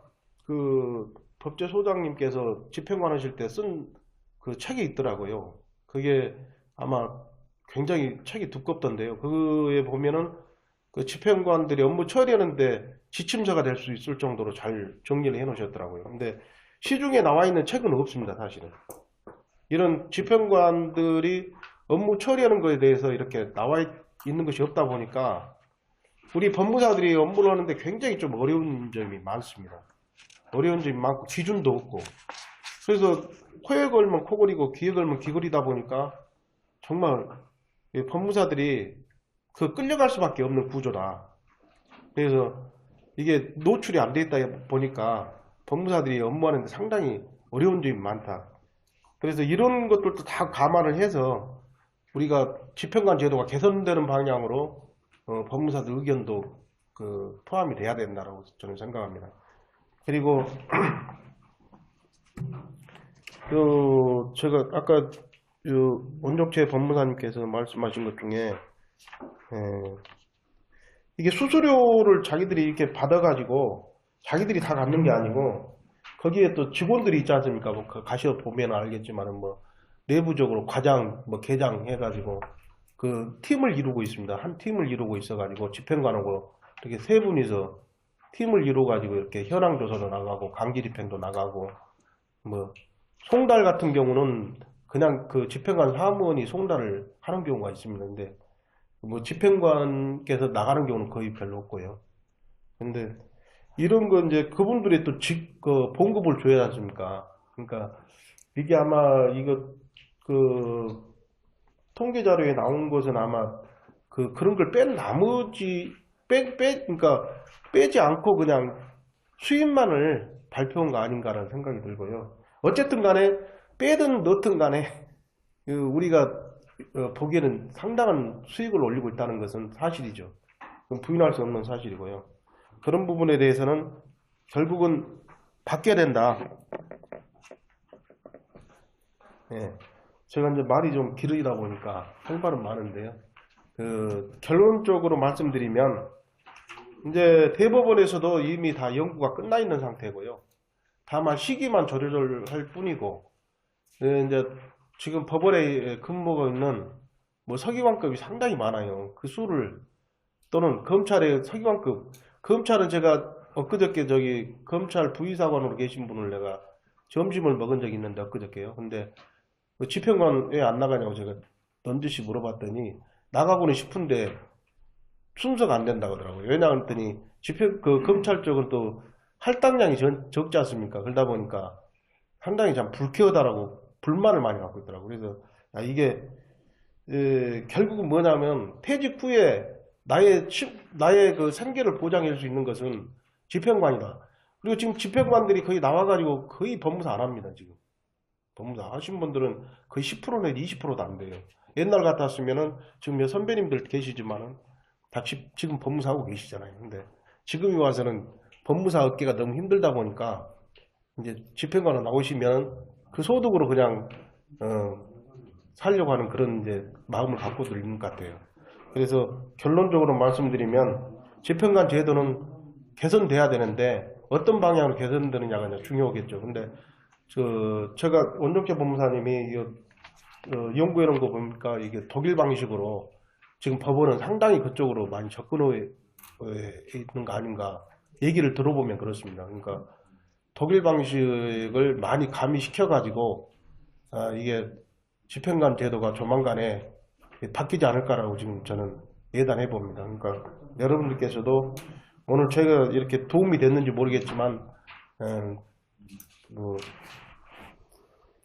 Speaker 6: 법제소장님께서 집행관 하실 때 쓴 그 책이 있더라고요. 그게 아마 굉장히 책이 두껍던데요. 그에 보면은 그 집행관들이 업무 처리하는데 지침서가 될 수 있을 정도로 잘 정리를 해 놓으셨더라고요. 근데 시중에 나와 있는 책은 없습니다, 사실은. 이런 집행관들이 업무 처리하는 것에 대해서 이렇게 나와 있는 것이 없다 보니까 우리 법무사들이 업무를 하는데 굉장히 좀 어려운 점이 많습니다. 어려운 점이 많고 기준도 없고 그래서 코에 걸면 코걸이고 귀에 걸면 귀걸이다 보니까 정말 법무사들이 끌려갈 수밖에 없는 구조다. 그래서 이게 노출이 안 돼 있다 보니까 법무사들이 업무하는데 상당히 어려운 점이 많다. 그래서 이런 것들도 다 감안을 해서 우리가 집행관 제도가 개선되는 방향으로 법무사들 의견도 포함이 돼야 된다고 저는 생각합니다. 그리고 제가 아까 원종채 법무사님께서 말씀하신 것 중에 이게 수수료를 자기들이 이렇게 받아가지고 자기들이 다 갖는 게 아니고 거기에 또 직원들이 있지 않습니까? 뭐 가셔 보면 알겠지만은 뭐 내부적으로 과장, 뭐 계장 해가지고 그 팀을 이루고 있습니다. 한 팀을 이루고 있어가지고 집행관하고 이렇게 세 분이서 팀을 이루어가지고 이렇게 현황 조사도 나가고 강제 집행도 나가고 뭐 송달 같은 경우는 그냥 그 집행관 사무원이 송달을 하는 경우가 있습니다. 근데 뭐 집행관께서 나가는 경우는 거의 별로 없고요. 근데 이런 거 이제 그분들이 또 봉급을 줘야 하지 않습니까? 그러니까 이게 아마 이거 통계 자료에 나온 것은 아마 그런 걸 뺀 나머지 그러니까 빼지 않고 그냥 수입만을 발표한 거 아닌가라는 생각이 들고요. 어쨌든 간에 빼든 넣든 간에 우리가 보기에는 상당한 수익을 올리고 있다는 것은 사실이죠. 그건 부인할 수 없는 사실이고요. 그런 부분에 대해서는 결국은 바뀌어야 된다. 예. 제가 이제 말이 좀 길이다 보니까 할 말은 많은데요. 결론적으로 말씀드리면 이제 대법원에서도 이미 다 연구가 끝나 있는 상태고요. 다만 시기만 조절할 뿐이고, 이제 지금 법원에 근무하고 있는 뭐 서기관급이 상당히 많아요. 그 수를 또는 검찰의 서기관급, 검찰은 제가 엊그저께 검찰 부의사관으로 계신 분을 내가 점심을 먹은 적이 있는데 엊그저께요. 근데 집행관 왜 안 나가냐고 제가 넌지시 물어봤더니 나가고는 싶은데 순서가 안 된다고 하더라고요. 왜냐 했더니 검찰 쪽은 또 할당량이 적지 않습니까? 그러다 보니까 상당히 참 불쾌하다라고 불만을 많이 갖고 있더라고요. 그래서 이게 결국은 뭐냐면 퇴직 후에 나의 그 생계를 보장해 줄 수 있는 것은 집행관이다. 그리고 지금 집행관들이 거의 나와가지고 거의 법무사 안 합니다. 지금 법무사 하신 분들은 거의 10% 내지 20%도 안 돼요. 옛날 같았으면은 지금 몇 선배님들 계시지만은 다 지금 법무사 하고 계시잖아요. 근데 지금이 와서는 법무사 얻기가 너무 힘들다 보니까 이제 집행관으로 나오시면 그 소득으로 그냥 살려고 하는 그런 이제 마음을 갖고들 있는 것 같아요. 그래서 결론적으로 말씀드리면 집행관 제도는 개선돼야 되는데 어떤 방향으로 개선되느냐가 이제 중요하겠죠. 근데 제가 원종재 법무사님이 연구해 놓은 거 보니까 이게 독일 방식으로 지금 법원은 상당히 그쪽으로 많이 접근해 있는 거 아닌가 얘기를 들어보면 그렇습니다. 그러니까 독일 방식을 많이 가미시켜 가지고 이게 집행관 제도가 조만간에 바뀌지 않을까라고 지금 저는 예단해 봅니다. 그러니까 여러분들께서도 오늘 제가 이렇게 도움이 됐는지 모르겠지만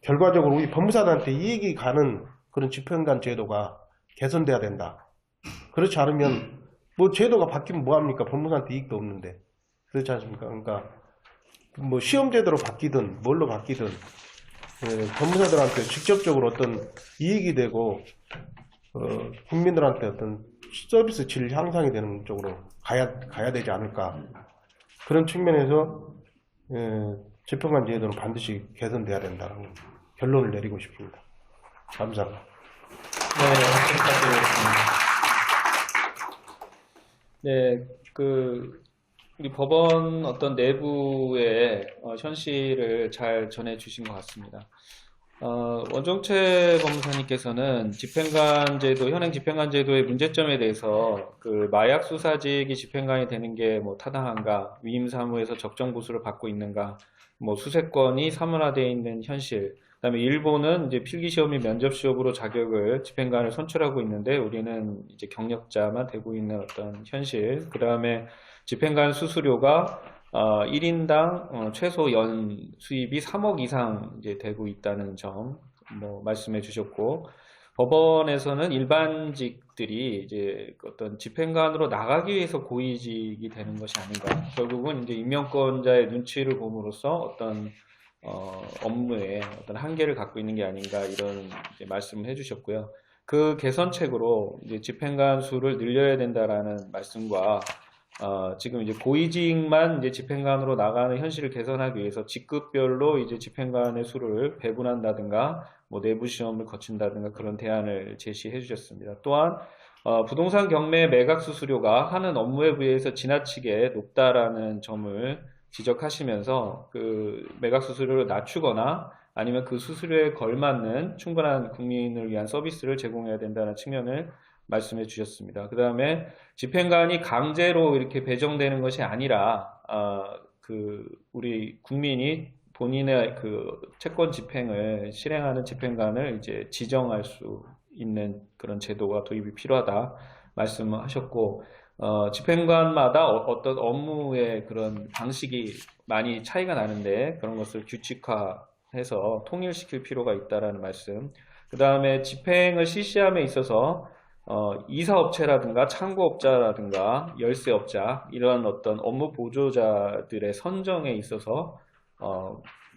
Speaker 6: 결과적으로 우리 법무사들한테 이익이 가는 그런 집행관 제도가 개선돼야 된다. 그렇지 않으면 뭐 제도가 바뀌면 뭐합니까? 법무사한테 이익도 없는데. 그렇지 않습니까? 그러니까 뭐 시험 제도로 바뀌든 뭘로 바뀌든 법무사들한테 직접적으로 어떤 이익이 되고 국민들한테 어떤 서비스 질 향상이 되는 쪽으로 가야 되지 않을까. 그런 측면에서 집행관 제도는 반드시 개선돼야 된다는 결론을 내리고 싶습니다. 감사합니다.
Speaker 4: 네, 우리 법원 어떤 내부의 현실을 잘 전해주신 것 같습니다. 원종채 법무사님께서는 집행관 제도, 현행 집행관 제도의 문제점에 대해서 마약 수사직이 집행관이 되는 게 뭐 타당한가, 위임 사무에서 적정 보수를 받고 있는가, 뭐 수세권이 사문화되어 있는 현실, 그다음에 일본은 이제 필기시험 및 면접시험으로 자격을 집행관을 선출하고 있는데 우리는 이제 경력자만 되고 있는 어떤 현실, 그다음에 집행관 수수료가 1인당 최소 연 수입이 3억 이상 이제 되고 있다는 점 뭐 말씀해 주셨고, 법원에서는 일반직들이 이제 어떤 집행관으로 나가기 위해서 고위직이 되는 것이 아닌가. 결국은 이제 임명권자의 눈치를 봄으로써 어떤 업무에 어떤 한계를 갖고 있는 게 아닌가, 이런 이제 말씀을 해주셨고요. 그 개선책으로 이제 집행관 수를 늘려야 된다라는 말씀과 지금 이제 고위직만 이제 집행관으로 나가는 현실을 개선하기 위해서 직급별로 이제 집행관의 수를 배분한다든가 뭐 내부 시험을 거친다든가 그런 대안을 제시해 주셨습니다. 또한 부동산 경매 매각 수수료가 하는 업무에 비해서 지나치게 높다라는 점을 지적하시면서 그 매각 수수료를 낮추거나 아니면 그 수수료에 걸맞는 충분한 국민을 위한 서비스를 제공해야 된다는 측면을 말씀해 주셨습니다. 그 다음에 집행관이 강제로 이렇게 배정되는 것이 아니라 우리 국민이 본인의 그 채권 집행을 실행하는 집행관을 이제 지정할 수 있는 그런 제도가 도입이 필요하다 말씀하셨고, 집행관마다 어떤 업무의 그런 방식이 많이 차이가 나는데 그런 것을 규칙화해서 통일시킬 필요가 있다라는 말씀, 그 다음에 집행을 실시함에 있어서 이사업체라든가 창구업자라든가 열쇠업자 이런 어떤 업무 보조자들의 선정에 있어서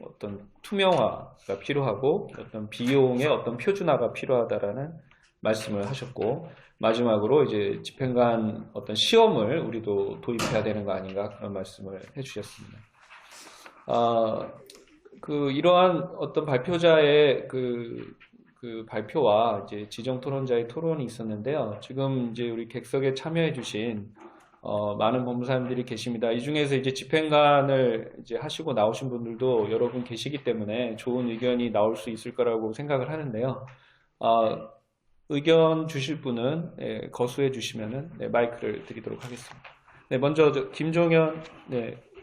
Speaker 4: 어떤 투명화가 필요하고 어떤 비용의 어떤 표준화가 필요하다라는 말씀을 하셨고, 마지막으로 이제 집행관 어떤 시험을 우리도 도입해야 되는 거 아닌가 그런 말씀을 해주셨습니다. 이러한 어떤 발표자의 그 발표와 이제 지정 토론자의 토론이 있었는데요. 지금 이제 우리 객석에 참여해주신 많은 법무사님들이 계십니다. 이 중에서 이제 집행관을 이제 하시고 나오신 분들도 여러분 계시기 때문에 좋은 의견이 나올 수 있을 거라고 생각을 하는데요. 의견 주실 분은 거수해 주시면은 마이크를 드리도록 하겠습니다. 네, 먼저 김종현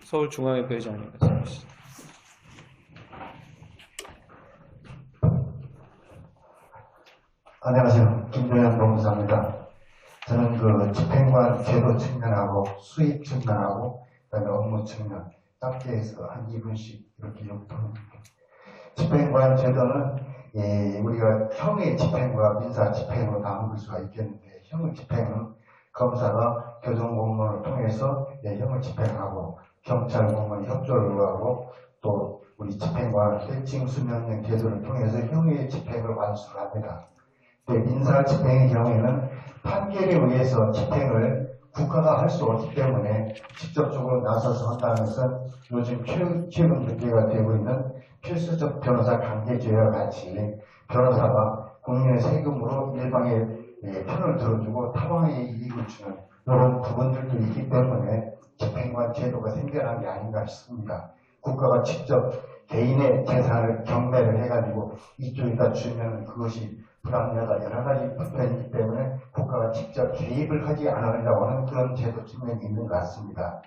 Speaker 4: 서울중앙회 부회장님 말씀해 주시죠.
Speaker 7: 안녕하세요. 김종현 법무사입니다. 저는 그 집행관 제도 측면하고 수입 측면하고 그다음에 업무 측면 짧게 해서 한 2분씩 이렇게 요구합니다. 집행관 제도는 우리가 형의 집행과 민사 집행으로 나눌 수가 있겠는데, 형의 집행은 검사가 교정 공무원을 통해서 형을 집행하고 경찰 공무원 협조를 하고 또 우리 집행관 일징 수명령 제도를 통해서 형의 집행을 완수를 합니다. 민사 집행의 경우에는 판결에 의해서 집행을 국가가 할 수 없기 때문에 직접적으로 나서서 한다는 것은 요즘 최근 문제가 되고 있는 필수적 변호사 강제제와 같이 변호사가 국민의 세금으로 일방의 편을 들어주고 타방의 이익을 주는 이런 부분들도 있기 때문에 집행관 제도가 생겨난 게 아닌가 싶습니다. 국가가 직접 개인의 재산을 경매를 해가지고 이쪽에다 주면 그것이 불합리하다 여러 가지 불편이 있기 때문에 국가가 직접 개입을 하지 않으려고 하는 그런 제도 측면이 있는 것 같습니다.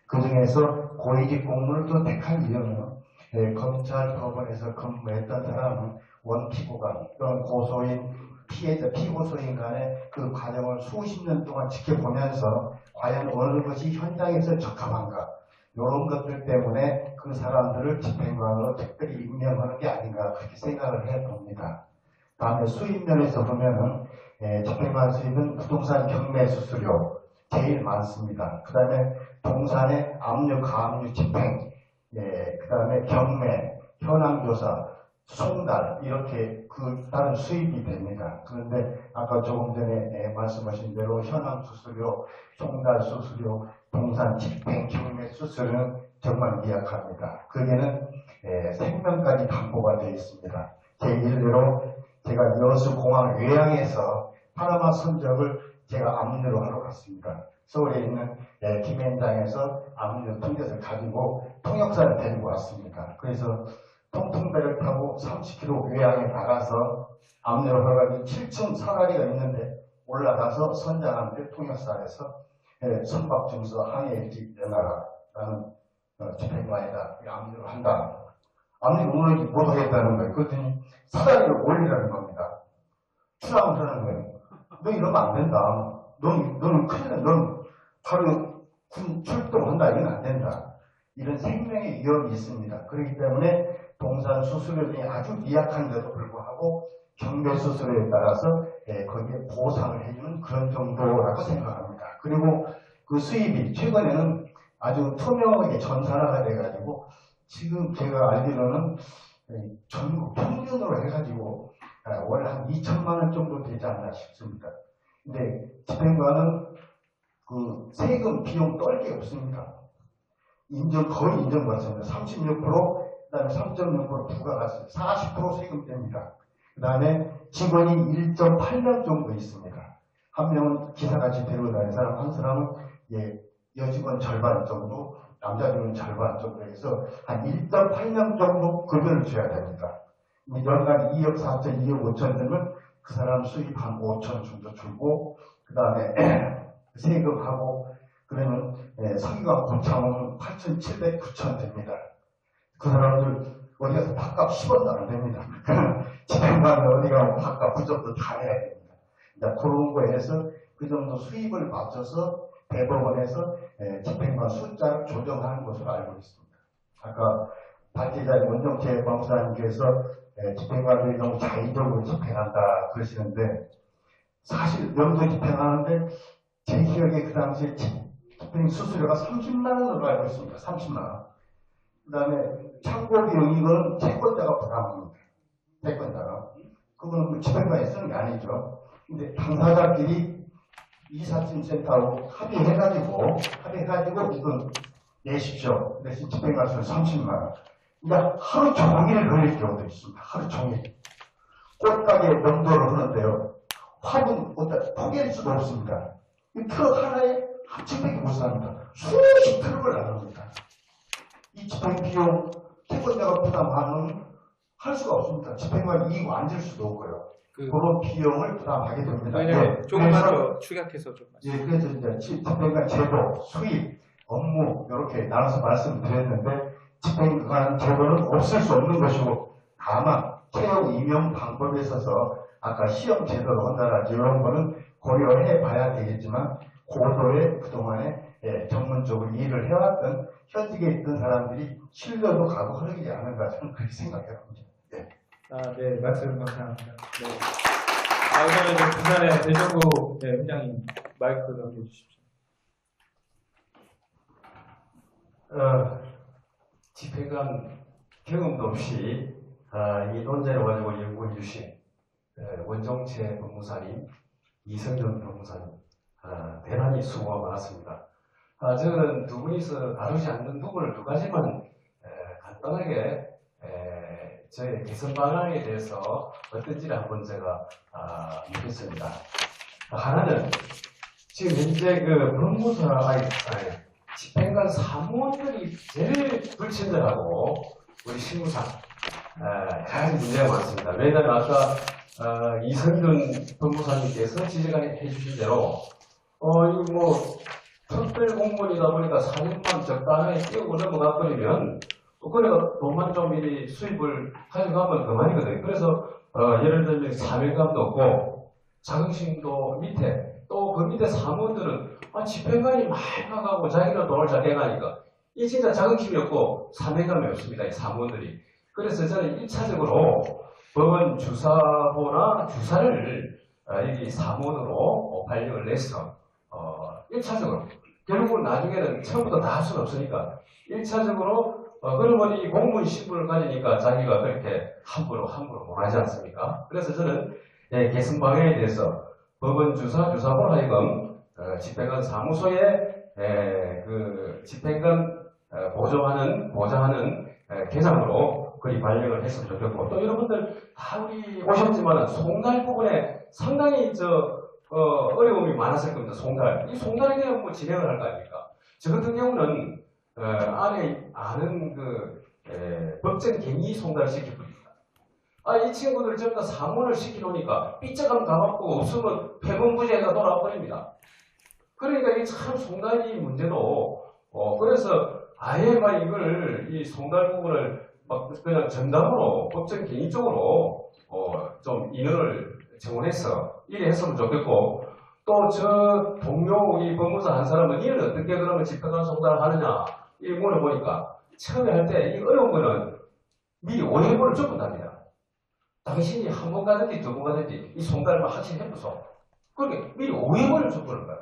Speaker 7: 그 중에서 고위직 공무원을 또 택한 이유는 검찰 법원에서 근무했던 사람은 원피고가 또는 고소인 피해자 피고소인 간의 그 과정을 수십 년 동안 지켜보면서 과연 어느 것이 현장에서 적합한가 이런 것들 때문에 그 사람들을 집행관으로 특별히 임명하는 게 아닌가 그렇게 생각을 해봅니다. 다음에 수입 면에서 보면은 집행관 수입은 부동산 경매 수수료 제일 많습니다. 그 다음에 동산의 압류, 가압류 집행, 그 다음에 경매, 현황조사, 송달 이렇게 그 다른 수입이 됩니다. 그런데 아까 조금 전에 말씀하신 대로 현황 수수료, 송달 수수료, 동산 집행, 경매 수수료는 정말 미약합니다. 거기에는 생명까지 담보가 되어 있습니다. 제1대로 제가 여수공항 외항에서 파나마 선적을 제가 압류를 하러 갔습니다. 서울에 있는 김현장에서 압류 통계서를 가지고 통역사를 데리고 왔습니다. 그래서 통통배를 타고 30km 외항에 나가서 압류를 하러 7층 사다리가 있는데 올라가서 선장한테 통역사에서 선박중서 항해일지 내놔라라는 집행관에다 압류를 한다. 압류 못하겠다는 거예요. 그랬더니 사다리를 올리라는 겁니다. 추락을 하는 거예요. 너 이러면 안 된다. 너는 큰일 나. 너는 바로 군 출동한다. 이건 안 된다. 이런 생명의 위험이 있습니다. 그렇기 때문에 동산 수수료등이 아주 미약한데도 불구하고 경매 수수료에 따라서 거기에 보상을 해주는 그런 정도라고 생각합니다. 그리고 그 수입이 최근에는 아주 투명하게 전산화가 돼가지고 지금 제가 알기로는 전국 평균으로 해가지고 월 한 2천만 원 정도 되지 않나 싶습니다. 근데 집행관은 그 세금 비용 떨 게 없습니다. 거의 인정받습니다. 36%, 그 다음에 3.6% 부가가세, 40% 세금 뗍니다. 그 다음에 직원이 1.8명 정도 있습니다. 한 명은 기사같이 데리고 다니는 사람, 한 사람은 여직원 절반 정도, 남자 직원 절반 정도 해서 한 1.8명 정도 급여를 줘야 됩니다. 연간 2억 4천, 2억 5천 되면 그 사람 수입 한 5천 정도 주고, 그 다음에 세금하고, 그러면 성기가 고창은 8,700, 9천 됩니다. 그 사람들 어디 가서 밥값 10원도 안 됩니다. 집행관은 어디 가면 밥값 그 정도 다 내야 됩니다. 그런 거에서 그 정도 수입을 맞춰서 대법원에서 집행관 숫자를 조정하는 것으로 알고 있습니다. 아까 박기자 원정채 법무사님께서 집행관들이 너무 자의적으로 집행한다 그러시는데 사실 명도 집행하는데 제 기억에 그 당시에 집행 수수료가 30만 원으로 알고 있습니다. 30만 원. 그 다음에 창고 비용 이거는 채권자가 부담합니다. 채권자가. 그거는 그 집행관이 쓰는 게 아니죠. 근데 당사자끼리 이삿짐센터하고 합의해가지고 이건 내십시오. 대신 집행관수는 30만 원. 그러니까 하루 종일 걸릴 경우도 있습니다. 하루 종일. 꽃가게 명도를 하는데요. 화분 포기할 수도 없습니다. 이 트럭 하나에 한 층밖에 못 삽니다. 수십 트럭을 나갑니다. 이 집행 비용 채권자가 부담하는 할 수가 없습니다. 집행관이 이익 앉을 수도 없고요. 그런 비용을 부담하게 됩니다.
Speaker 4: 왜냐면 조금만 더 축약해서 좀.
Speaker 7: 예, 그래서 이제 집행관 제도, 수입, 업무 이렇게 나눠서 말씀드렸는데 집행관 제도는 없을 수 없는 것이고 다만 채용 임용 방법에 있어서 아까 시험 제도로 한다든지 이런 거는 고려해 봐야 되겠지만 고도의 그동안에 전문적으로 일을 해왔던 현직에 있던 사람들이 신뢰도 가고 흐르지 않은가 저는 그렇게 생각합니다. 네.
Speaker 4: 네, 말씀 감사합니다. 네. 우선은 이제 부산의 대정부 회장님 마이크 넘겨주십시오.
Speaker 8: 집행관 경험도 없이 이 논제를 가지고 연구해 주신 원정채 법무사님, 이성준 법무사님 대단히 수고가 많았습니다. 저는 두 분이서 다루지 않는 부분을 두 가지만 간단하게 저의 개선 방향에 대해서 어떤지를 한번 제가 묻겠습니다. 하나는 지금 현재 그 집행관 사무원들이 제일 불친절하고 우리 실무상 가장 문제가 많습니다. 왜냐하면 아까 이성준 법무사님께서 지적해 주신 대로 이 뭐 특별 공무원이다 보니까 4년만 적당하게 끼우고 넘어가 버리면 그래가 돈만 좀 미리 수입을 가져가면 그만이거든요. 그래서 예를 들면 사명감도 없고 자긍심도 밑에 또 그 밑에 사무원들은 집행관이 많이 나가고 자기가 돈을 잘 내가니까 이 진짜 자긍심이 없고 사명감이 없습니다. 이 사무원들이. 그래서 저는 1차적으로 법원 주사보나 주사를 여기 사무원으로 발령을 내서 1차적으로 결국은 나중에는 처음부터 다 할 수는 없으니까 1차적으로 그러면 이 공무원 신분을 가지니까 자기가 그렇게 함부로 못하지 않습니까? 그래서 저는 개선 방향에 대해서 법원 주사보로 하여금 집행관 사무소에 그 집행관 보장하는 개장으로 그리 발령을 했으면 좋겠고 또 여러분들 다 우리 오셨지만 송달 부분에 상당히 어려움이 많았을 겁니다. 송달. 이 송달에 대한 뭐 진행을 할 거 아닙니까? 저 같은 경우는 안에 아는 법정 갱의 송달을 시켰습니다. 이 친구들 전부 다 사무원을 시켜놓으니까 삐쩍하면 가봤고 없으면 폐범부제가 돌아버립니다. 그러니까 이게 참 송달이 문제도 그래서 아예 막 이 송달 부분을 막 그냥 전담으로 법정 갱의 쪽으로 좀 인원을 정원해서 일을 했으면 좋겠고 또 저 동료 우리 법무사 한 사람은 일을 어떻게 그러면 집행관 송달을 하느냐 이 물어보니까 처음에 할 때 이 어려운 거는 미리 오해물을 줬답니다. 당신이 한 번 가든지 두 번 가든지 이 송달을 확실히 해보소. 그러니까 미리 오해물을 줬다는 거야.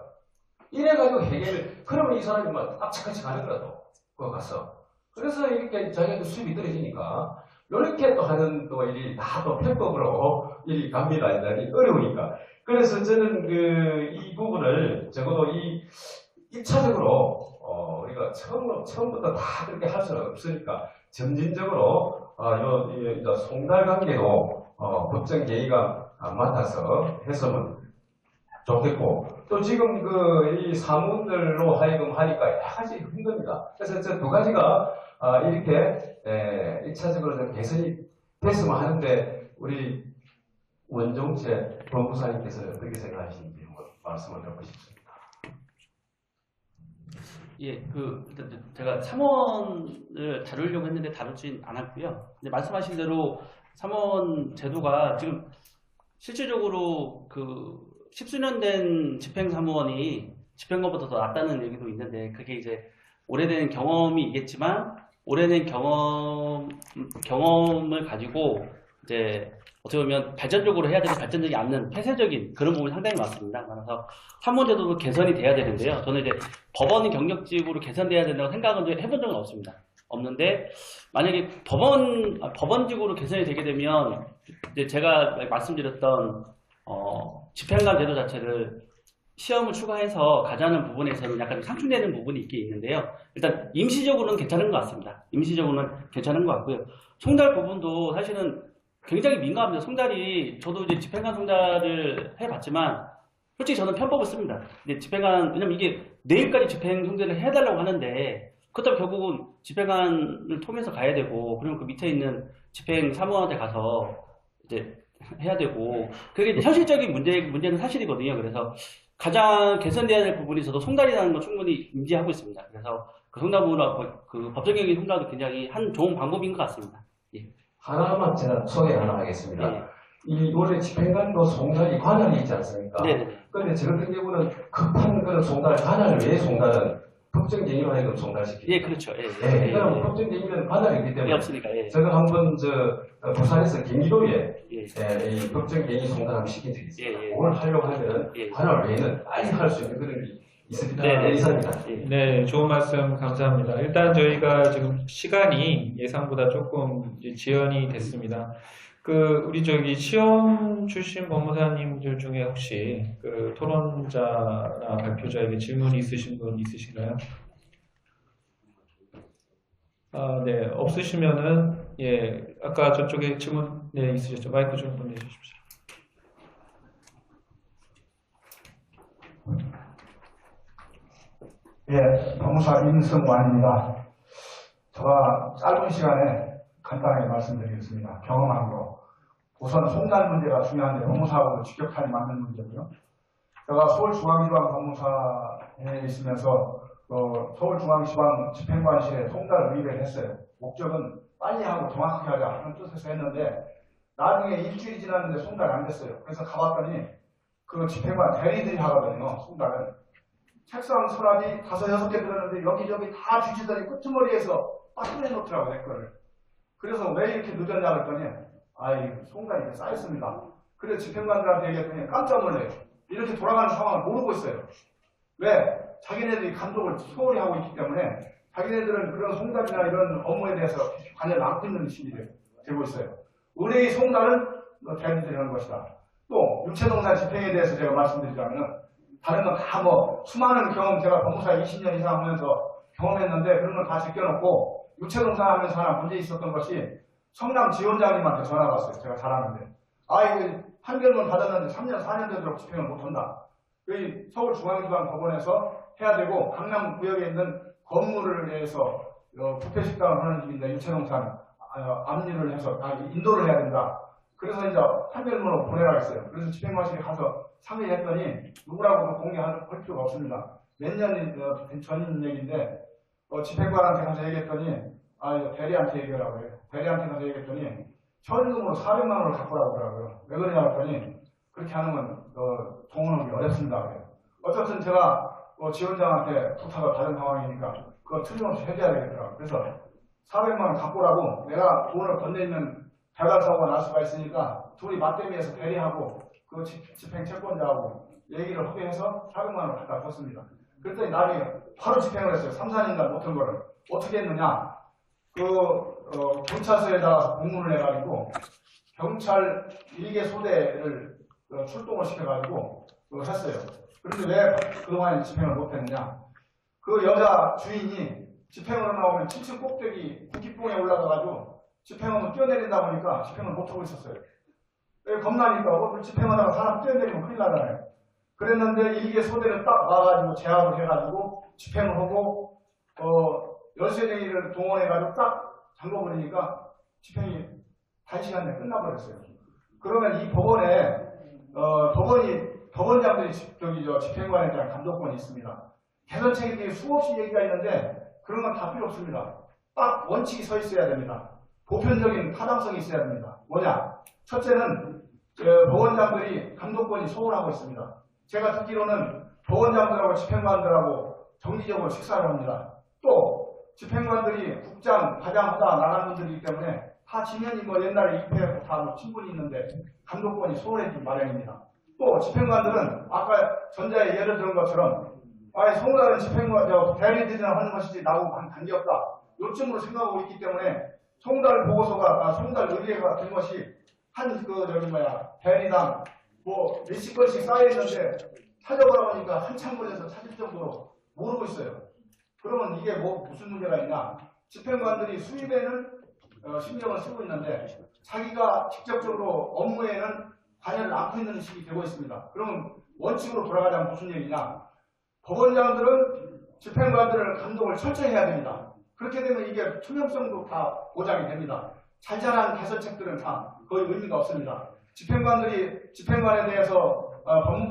Speaker 8: 이래가지고 해결을 그러면 이 사람이 막 악착같이 가는 거라도 그거 가서 그래서 이렇게 자기한테 수입이 떨어지니까 이렇게 또 하는 또 일이 다 또 편법으로 일이 갑니다. 이 어려우니까. 그래서 저는 이 부분을 적어도 1차적으로 우리가 처음부터 다 그렇게 할 수는 없으니까 점진적으로 송달 관계도 법정 개의가 맡아서 했으면 좋겠고 또 지금 이 사무원들로 하여금 하니까 여러 가지 힘듭니다. 그래서 저 두 가지가 이렇게 1차적으로 좀 개선이 됐으면 하는데 우리 원정채 법무사님께서는 어떻게 생각하시는지 한번 말씀을 드리고 싶습니다.
Speaker 5: 예, 제가 사무원을 다루려고 했는데 다루진 않았고요. 근데 말씀하신 대로 사무원 제도가 지금 실질적으로 십수년 된 집행사무원이 집행관보다 더 낫다는 얘기도 있는데 그게 이제 오래된 경험이 있겠지만 오래된 경험을 가지고 이제 어떻게 보면 발전적으로 해야 되는 발전적이 않는 폐쇄적인 그런 부분이 상당히 많습니다. 그래서 산모제도도 개선이 돼야 되는데요. 저는 이제 법원 경력직으로 개선돼야 된다고 생각은 해본 적은 없습니다. 없는데 만약에 법원직으로 개선이 되게 되면 이제 제가 말씀드렸던 집행관 제도 자체를 시험을 추가해서 가자는 부분에서는 약간 상충되는 부분이 있긴 있는데요. 일단 임시적으로는 괜찮은 것 같습니다. 임시적으로는 괜찮은 것 같고요. 송달 부분도 사실은 굉장히 민감합니다. 송달이 저도 이제 집행관 송달을 해봤지만 솔직히 저는 편법을 씁니다. 근데 집행관 왜냐면 이게 내일까지 집행 송달을 해달라고 하는데 그렇다면 결국은 집행관을 통해서 가야 되고 그러면 그 밑에 있는 집행 사무관한테 가서 이제 해야 되고 그게 이제 현실적인 문제는 사실이거든요. 그래서 가장 개선돼야 될 부분이 저도 송달이라는 걸 충분히 인지하고 있습니다. 그래서 그 송달 부분과 그 법적인 송달도 굉장히 한 좋은 방법인 것 같습니다. 예.
Speaker 8: 하나만 제가 소개 하나 하겠습니다.
Speaker 5: 예.
Speaker 8: 이 원래 집행관도 송달이 관할이 있지 않습니까?
Speaker 5: 네네.
Speaker 8: 그런데 저 같은 경우는 급한 그런 송달, 관할 외의 송달은 법정쟁의로 해도 송달시키죠.
Speaker 5: 예, 그렇죠. 예,
Speaker 8: 예, 그럼 법정쟁의는 관할이 있기 때문에
Speaker 5: 없으니까. 예.
Speaker 8: 제가 한번 부산에서 경기도에
Speaker 5: 예.
Speaker 8: 이 법정쟁의 송달을 시킨 적이 있습니다.
Speaker 5: 예, 예.
Speaker 8: 오늘 하려고 하면
Speaker 5: 예.
Speaker 8: 관할 외에는 빨리 할 수 있는 그런 게 있습니다.
Speaker 5: 네,
Speaker 8: 이상입니다.
Speaker 5: 예.
Speaker 4: 네, 좋은 말씀 감사합니다. 일단 저희가 지금 시간이 예상보다 조금 이제 지연이 됐습니다. 우리 시험 출신 법무사님들 중에 혹시 토론자나 발표자에게 질문이 있으신 분 있으신가요? 네, 없으시면은, 예, 아까 저쪽에 질문, 네, 있으셨죠? 마이크 좀 보내주십시오.
Speaker 9: 예, 법무사 임승완입니다. 제가 짧은 시간에 간단하게 말씀드리겠습니다. 경험한 거. 우선 송달 문제가 중요한데 법무사하고도 직격탄이 맞는 문제고요. 제가 서울중앙지방 법무사에 있으면서 서울중앙지방 집행관실에 송달 의뢰를 했어요. 목적은 빨리 하고 정확하게 하자 하는 뜻에서 했는데 나중에 일주일이 지났는데 송달이 안 됐어요. 그래서 가봤더니 그 집행관 대리들이 하거든요. 송달은. 책상 서랍이 5, 6개 들었는데 여기저기 다 주지더니 끄트머리에서 딱 꺼내놓더라고요, 내 거를. 그래서 왜 이렇게 늦었냐 그랬더니 송달이 쌓였습니다. 그래서 집행관들한테 얘기했더니 깜짝 놀래요. 이렇게 돌아가는 상황을 모르고 있어요. 왜? 자기네들이 감독을 소홀히 하고 있기 때문에 자기네들은 그런 송달이나 이런 업무에 대해서 관여를 안고 있는 시기를 되고 있어요. 의뢰의 송달은 대리들이 하는 것이다. 또 유체동산 집행에 대해서 제가 말씀드리자면 다른 건 다 수많은 경험 제가 법무사 20년 이상 하면서 경험했는데 그런 걸 다 제껴놓고 유체동산 하면서 하나 문제 있었던 것이 성남 지원장님한테 전화가 왔어요. 제가 잘하는데 이거 판결문 받았는데 3년 4년 되도록 집행을 못한다. 서울중앙지방법원에서 해야 되고 강남구역에 있는 건물을 위해서 부패식당을 하는 중인데 유체동산 압류를 해서 인도를 해야 된다. 그래서 이제 판결문으로 보내라 했어요. 그래서 집행관실에 가서 상의했더니 누구라고도 공개할 필요가 없습니다. 몇 년 전 얘기인데 집행관한테 가서 얘기했더니 대리한테 얘기하라고 해요. 대리한테 가서 얘기했더니 현금으로 400만 원을 갖고 오라고 그러더라고요. 왜 그러냐 했더니 그렇게 하는 건 동원하기 어렵습니다. 그래요. 어쨌든 제가 지원장한테 부탁을 받은 상황이니까 그거 틀림없이 해줘야 되겠더라고요. 그래서 400만 원 갖고 오라고 내가 돈을 건네면 배달사고가 날 수가 있으니까 둘이 맞대미해서 대리하고 그 집행 채권자하고 얘기를 하게 해서 400만 원을 갖다 줬습니다. 그랬더니 나중에 바로 집행을 했어요. 3, 4년간 못한 거를. 어떻게 했느냐. 경찰서에다가 공문을 해가지고 경찰 일개 소대를 출동을 시켜가지고 했어요. 그런데 왜 그동안 집행을 못했느냐. 그 여자 주인이 집행으로 나오면 7층 꼭대기 국기봉에 올라가가지고 집행하면 뛰어내린다 보니까 집행을 못하고 있었어요. 겁나니까 집행하다가 사람 뛰어내리면 큰일 나잖아요. 그랬는데 일개 소대를 딱 와가지고 제압을 해가지고 집행을 하고 열쇠쟁이를 동원해가지고 딱 잠궈버리니까 집행이 단시간 내에 끝나버렸어요. 그러면 이 법원에 법원장들이 집행관에 대한 감독권이 있습니다. 개선 책임들이 수없이 얘기가 있는데 그런 건 다 필요 없습니다. 딱 원칙이 서 있어야 됩니다. 보편적인 타당성이 있어야 됩니다. 뭐냐? 첫째는 법원장들이 감독권이 소홀하고 있습니다. 제가 듣기로는 법원장들하고 집행관들하고 정기적으로 식사를 합니다. 또 집행관들이 국장, 과장하다 나간 분들이기 때문에 다 지면이 뭐 옛날에 입회하고 다 뭐 친분이 있는데 감독권이 소홀해지기 마련입니다. 또 집행관들은 아까 전자에 예를 들은 것처럼 아예 송달은 집행관, 대리들이나 하는 것이지 나하고 관계없다. 요쯤으로 생각하고 있기 때문에 송달 보고서가, 송달 의뢰가 된 것이 대리당 뭐 몇십 건씩 쌓여있는데 찾아보라 보니까 한참 걸려서 찾을 정도로 모르고 있어요. 그러면 이게 무슨 문제가 있냐? 집행관들이 수입에는 신경을 쓰고 있는데 자기가 직접적으로 업무에는 관여를 않고 있는 식이 되고 있습니다. 그러면 원칙으로 돌아가자면 무슨 얘기냐? 법원장들은 집행관들을 감독을 철저히 해야 됩니다. 그렇게 되면 이게 투명성도 다 보장이 됩니다. 잘 자란 개선책들은 다 거의 의미가 없습니다. 집행관에 대해서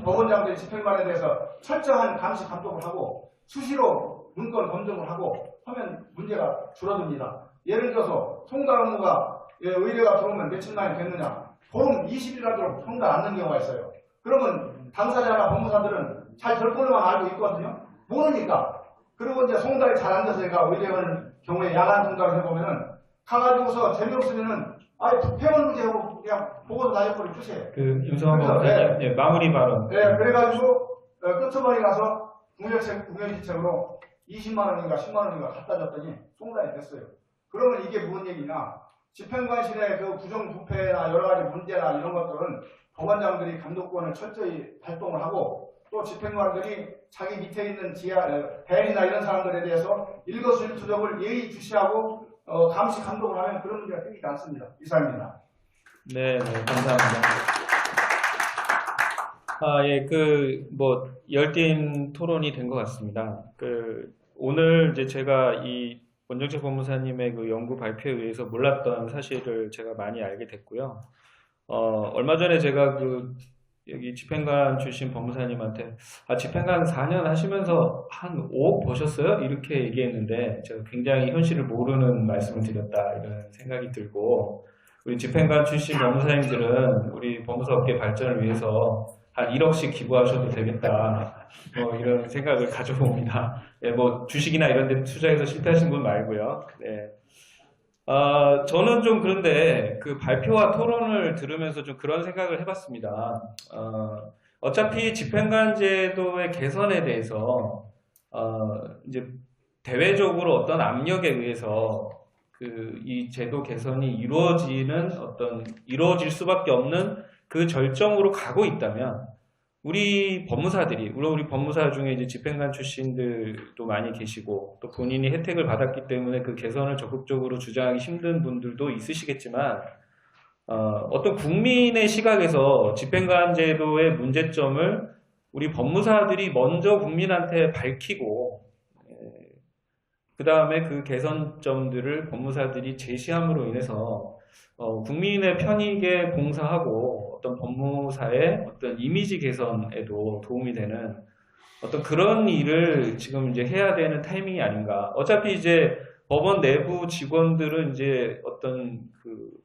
Speaker 9: 법원장들이 집행관에 대해서 철저한 감시 감독을 하고 수시로 문건 검증을 하고 하면 문제가 줄어듭니다. 예를 들어서 송달 업무가 의뢰가 들어오면 며칠만에 됐느냐? 보름 20일이라도 송달 않는 경우가 있어요. 그러면 당사자나 법무사들은 잘 될 걸로만 알고 있거든요. 모르니까. 그리고 이제 송달이 잘 안 돼서 얘가 의뢰하는 경우에 야간 송달을 해보면은 가가지고서 재미없으면은 폐원 무죄하고 그냥 보고서 나중에 주세요.
Speaker 4: 임성환 법사님, 마무리 발언.
Speaker 9: 네, 그래가지고 끝머리 가서 국면지책으로 20만 원인가 10만 원인가 갖다 줬더니 송달이 됐어요. 그러면 이게 무슨 얘기냐? 집행관실의 그 부정부패나 여러 가지 문제나 이런 것들은 법원장들이 감독권을 철저히 발동을 하고 또 집행관들이 자기 밑에 있는 대리나 이런 사람들에 대해서 일거수일투족을 예의주시하고 감시 감독을 하면 그런 문제가 생기지 않습니다. 이상입니다.
Speaker 4: 네, 감사합니다. 열띤 토론이 된 것 같습니다. 오늘 이제 제가 이 원정채 법무사님의 그 연구 발표에 의해서 몰랐던 사실을 제가 많이 알게 됐고요. 얼마 전에 제가 여기 집행관 출신 법무사님한테 집행관 4년 하시면서 한 5억 버셨어요? 이렇게 얘기했는데 제가 굉장히 현실을 모르는 말씀을 드렸다 이런 생각이 들고 우리 집행관 출신 법무사님들은 우리 법무사업계 발전을 위해서 한 1억씩 기부하셔도 되겠다 이런 생각을 가져봅니다. 주식이나 이런 데 투자해서 실패하신 분 말고요. 네. 저는 좀 그런데 그 발표와 토론을 들으면서 좀 그런 생각을 해봤습니다. 어차피 집행관 제도의 개선에 대해서 이제 대외적으로 어떤 압력에 의해서 이 제도 개선이 이루어질 수밖에 없는 그 절정으로 가고 있다면 우리 법무사들이, 물론 우리 법무사 중에 이제 집행관 출신들도 많이 계시고 또 본인이 혜택을 받았기 때문에 그 개선을 적극적으로 주장하기 힘든 분들도 있으시겠지만 어떤 국민의 시각에서 집행관 제도의 문제점을 우리 법무사들이 먼저 국민한테 밝히고 그 다음에 그 개선점들을 법무사들이 제시함으로 인해서 국민의 편익에 봉사하고 어떤 법무사의 어떤 이미지 개선에도 도움이 되는 어떤 그런 일을 지금 이제 해야 되는 타이밍이 아닌가. 어차피 이제 법원 내부 직원들은 이제 어떤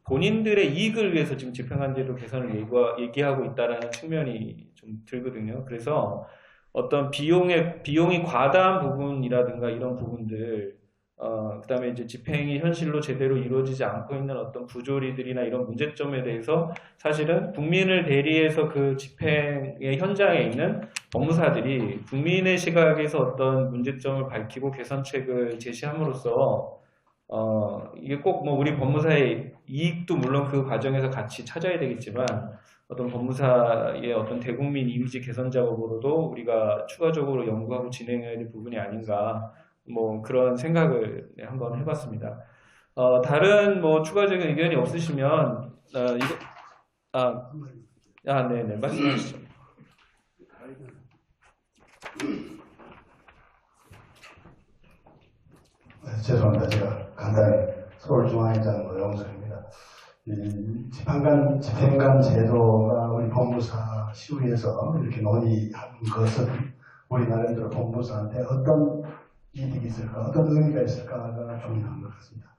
Speaker 4: 본인들의 이익을 위해서 지금 집행관제도 개선을 얘기하고 있다라는 측면이 좀 들거든요. 그래서 어떤 비용이 과다한 부분이라든가 이런 부분들, 그 다음에 이제 집행이 현실로 제대로 이루어지지 않고 있는 어떤 부조리들이나 이런 문제점에 대해서 사실은 국민을 대리해서 그 집행의 현장에 있는 법무사들이 국민의 시각에서 어떤 문제점을 밝히고 개선책을 제시함으로써 이게 꼭 우리 법무사의 이익도 물론 그 과정에서 같이 찾아야 되겠지만 어떤 법무사의 어떤 대국민 이미지 개선 작업으로도 우리가 추가적으로 연구하고 진행해야 될 부분이 아닌가 그런 생각을 한번 해봤습니다. 다른 추가적인 의견이 없으시면 네네 말씀하시죠.
Speaker 7: 죄송합니다. 제가 간단히 서울중앙회장 노영석입니다. 이 집행관 제도가 우리 법무사 시위에서 이렇게 논의한 것은 우리 나름대로 법무사한테 어떤 이득이 있을까, 어떤 의미가 있을까가 중요한 것 같습니다.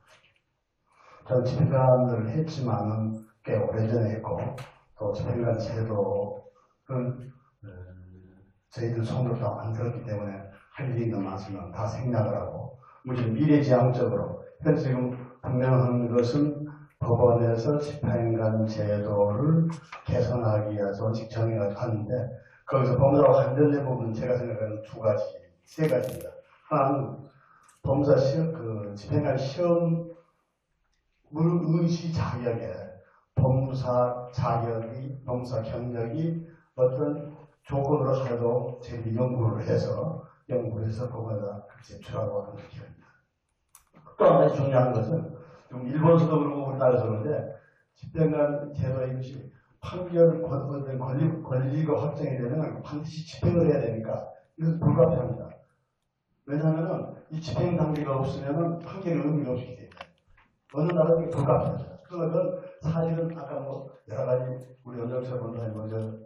Speaker 7: 저는 집행관을 했지만은 꽤 오래전에 했고, 또 집행관 제도를 저희들 손으로 다 만들었기 때문에 할 일이 너무 많으면 다 생략을 하고,
Speaker 9: 무슨 미래지향적으로 현재 지금 분명한 것은 법원에서 집행관 제도를 개선하기 위해서 원칙 정해가지고 하는데 거기서 법무사와 관련된 부분은 제가 생각하는 세 가지입니다. 하나는 법무사 시험, 집행관 시험 의시 자격에 법무사 자격이, 법무사 경력이 어떤 조건으로 하여도 저희들이 연구를 해서 법원에다 제출하고 하는 기업입니다. 또 한 가지 중요한 것은 지금 일본에서도 그렇고 우리나라에서 그런데 집행관 제도 이것이 판결 권리가 확정이 되면 반드시 집행을 해야 되니까 이것은 불가피합니다. 왜냐하면 이 집행 단계가 없으면 판결이 의미가 없기 때문에 어느 나라는 불가피합니다. 그건 사실은 아까 여러 가지 우리 연정철 변호사님 먼저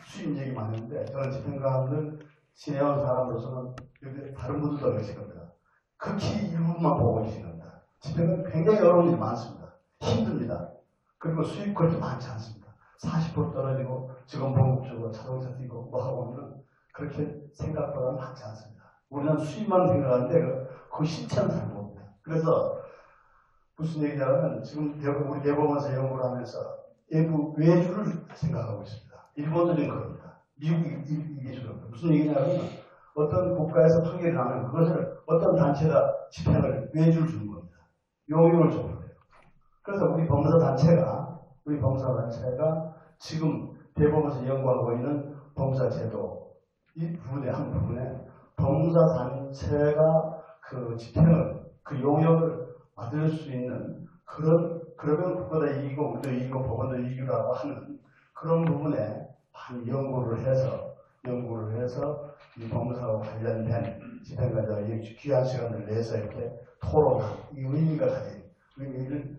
Speaker 9: 수입 얘기 많은데 저는 집행관을 지내온 사람으로서는 여기 다른 분들도 그러실 겁니다. 극히 일부만 보고 계신 겁니다. 집행은 굉장히 어려운 일이 많습니다. 힘듭니다. 그리고 수입 그렇게 많지 않습니다. 40% 떨어지고 직원 봉급 주고 자동차 뛰고 하고 하면 그렇게 생각보다 많지 않습니다. 우리는 수입만 생각하는데 그 실체는 잘 모릅니다. 그래서 무슨 얘기냐면 지금 우리 대법원에서 연구를 하면서 외주를 생각하고 있습니다. 일본은 그럽니다. 미국이 이게 그럽니다. 무슨 얘기냐면 어떤 국가에서 판결이 나면 그것을 어떤 단체가 집행을 외주를 주는 겁니다. 용역을 주는 거예요. 그래서 우리 법무사 단체가 지금 대법원에서 연구하고 있는 법무사 제도 이 부분의 한 부분에 법무사 단체가 그 집행을 그 용역을 받을 수 있는 그러면 국가도 이기고 우리도 이기고 법원도 이기라고 하는 그런 부분에 한 연구를 해서 이 법무사와 관련된 집행관들과 귀한 시간을 내서 이렇게 토론한 이 의미가 가진 의미를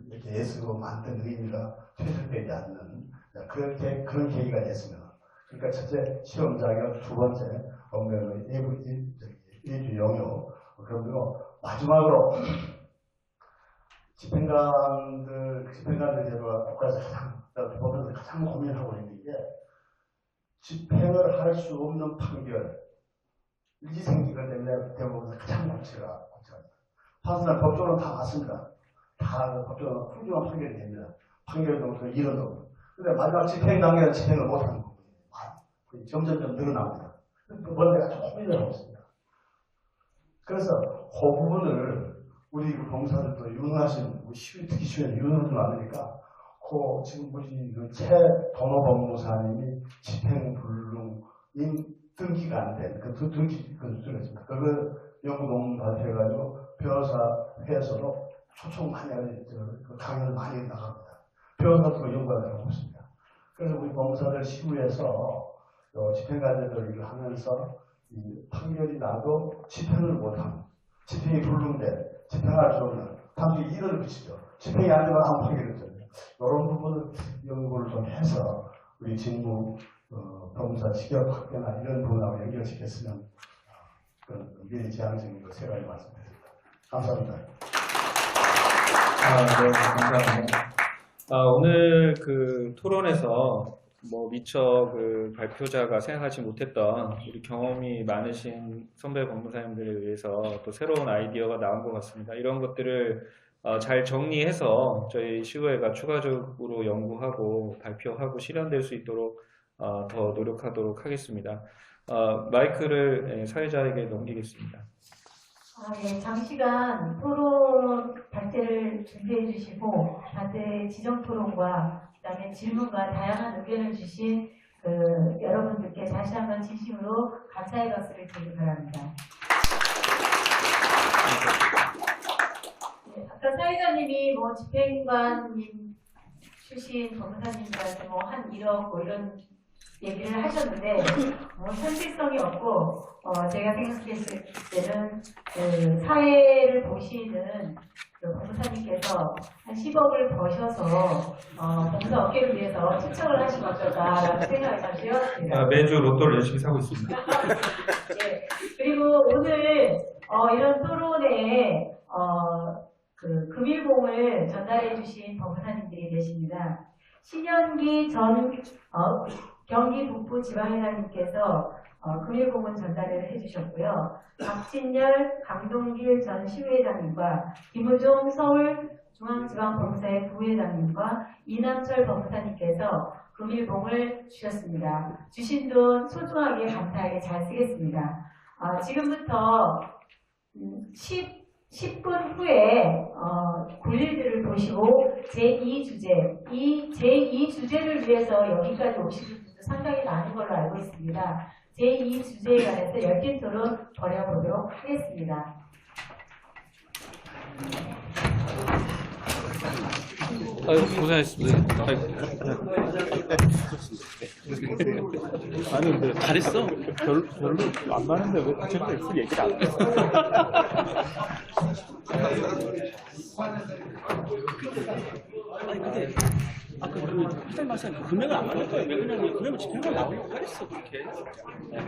Speaker 9: 이렇게 애쓰고 만든 의미가 퇴색되지 않는 그런 계기가 됐습니다. 그러니까 첫째 시험 자격, 두 번째 법무의 예주 영역 그리고 마지막으로 집행관들 제도가 국가에서 법원에서 가장 고민하고 있는 게 집행을 할 수 없는 판결 일이 생기기 때문에 대법원에서 가장 골치가 판사는 법적으로는 다 맞습니다. 다 법적으로 훌륭한 판결이 됩니다. 판결도 그 이론도. 근데 마지막 집행 단계는 집행을 못하는 부분이 점점점 늘어납니다. 그걸 내가 좀 고민을 하고 있습니다. 그래서 그 부분을 우리 검사들도 유능하신 특히 쉬운 유능도 많으니까 지금 우리 최동호 법무사님이 집행불능인 등기가 안 된 그 등기 수준이 있습니다. 그걸 연구 논문 발표해가지고 변호사회에서도 초청 많이 하는 강연을 많이 나갑니다. 변호사도 연구하는 없습니다. 그래서 우리 법무사들 시부에서 집행관제도를 일을 하면서 이 판결이 나도 집행을 못하는 집행이 불능된 집행할 수 없는 단순히 일을 붙이죠. 집행이 안 되면 아무 판결이 없잖아요. 이런 부분을 연구를 좀 해서 우리 직무 법무사 직역 학교나 이런 부분하고 연결시켰으면 그런 미래지향적인 세 가지 말씀드립니다. 감사합니다.
Speaker 4: 네, 감사합니다. 오늘 그 토론에서 미처 그 발표자가 생각하지 못했던 우리 경험이 많으신 선배 법무사님들에 의해서 또 새로운 아이디어가 나온 것 같습니다. 이런 것들을 잘 정리해서 저희 시의회가 추가적으로 연구하고 발표하고 실현될 수 있도록 더 노력하도록 하겠습니다. 마이크를 사회자에게 넘기겠습니다.
Speaker 2: 네, 장시간 토론 발제를 준비해 주시고 발제 지정 토론과 그다음에 질문과 다양한 의견을 주신 여러분들께 다시 한번 진심으로 감사의 박수를 드리기 바랍니다. 네, 아까 사회자님이 집행관님 출신 법무사님들한테 한 1억 이런 얘기를 하셨는데 현실성이 없고 제가 생각했을 때는 사회를 보시는 법무사님께서 한 10억을 버셔서 법무사 업계를 위해서 추천을 하시면 어떨까라는 생각을 잠시 해봤습니다.
Speaker 4: 매주 로또를 열심히 사고 있습니다.
Speaker 2: 네, 그리고 오늘 이런 토론에 금일봉을 전달해 주신 법무사님들이 계십니다. 신현기 전 경기 북부 지방회장님께서 금일공문 전달을 해주셨고요. 박진열, 강동길 전 시의회장님과 김우종 서울중앙지방법무사의 부회장님과 이남철 법무사님께서 금일봉을 주셨습니다. 주신 돈 소중하게 감사하게 잘 쓰겠습니다. 지금부터 10분 후에 굴일들을 보시고 제2주제, 이 제2주제를 위해서 여기까지 오신 분도 상당히 많은 걸로 알고 있습니다. 제2주제에 관해서 열띤 토론 벌여보도록 하겠습니다.
Speaker 4: 아유, 고생하셨습니다. 아니, 근데
Speaker 5: 잘했어.
Speaker 4: 별로 안 많은데 왜 어쨌든 있을 얘기를 안 해?
Speaker 5: 아니 근데 아까 그 회장 말씀 금액을 안 받을 거예요. 왜 그러냐면 금액을 집행관 나오려고 하겠어 그렇게. 네.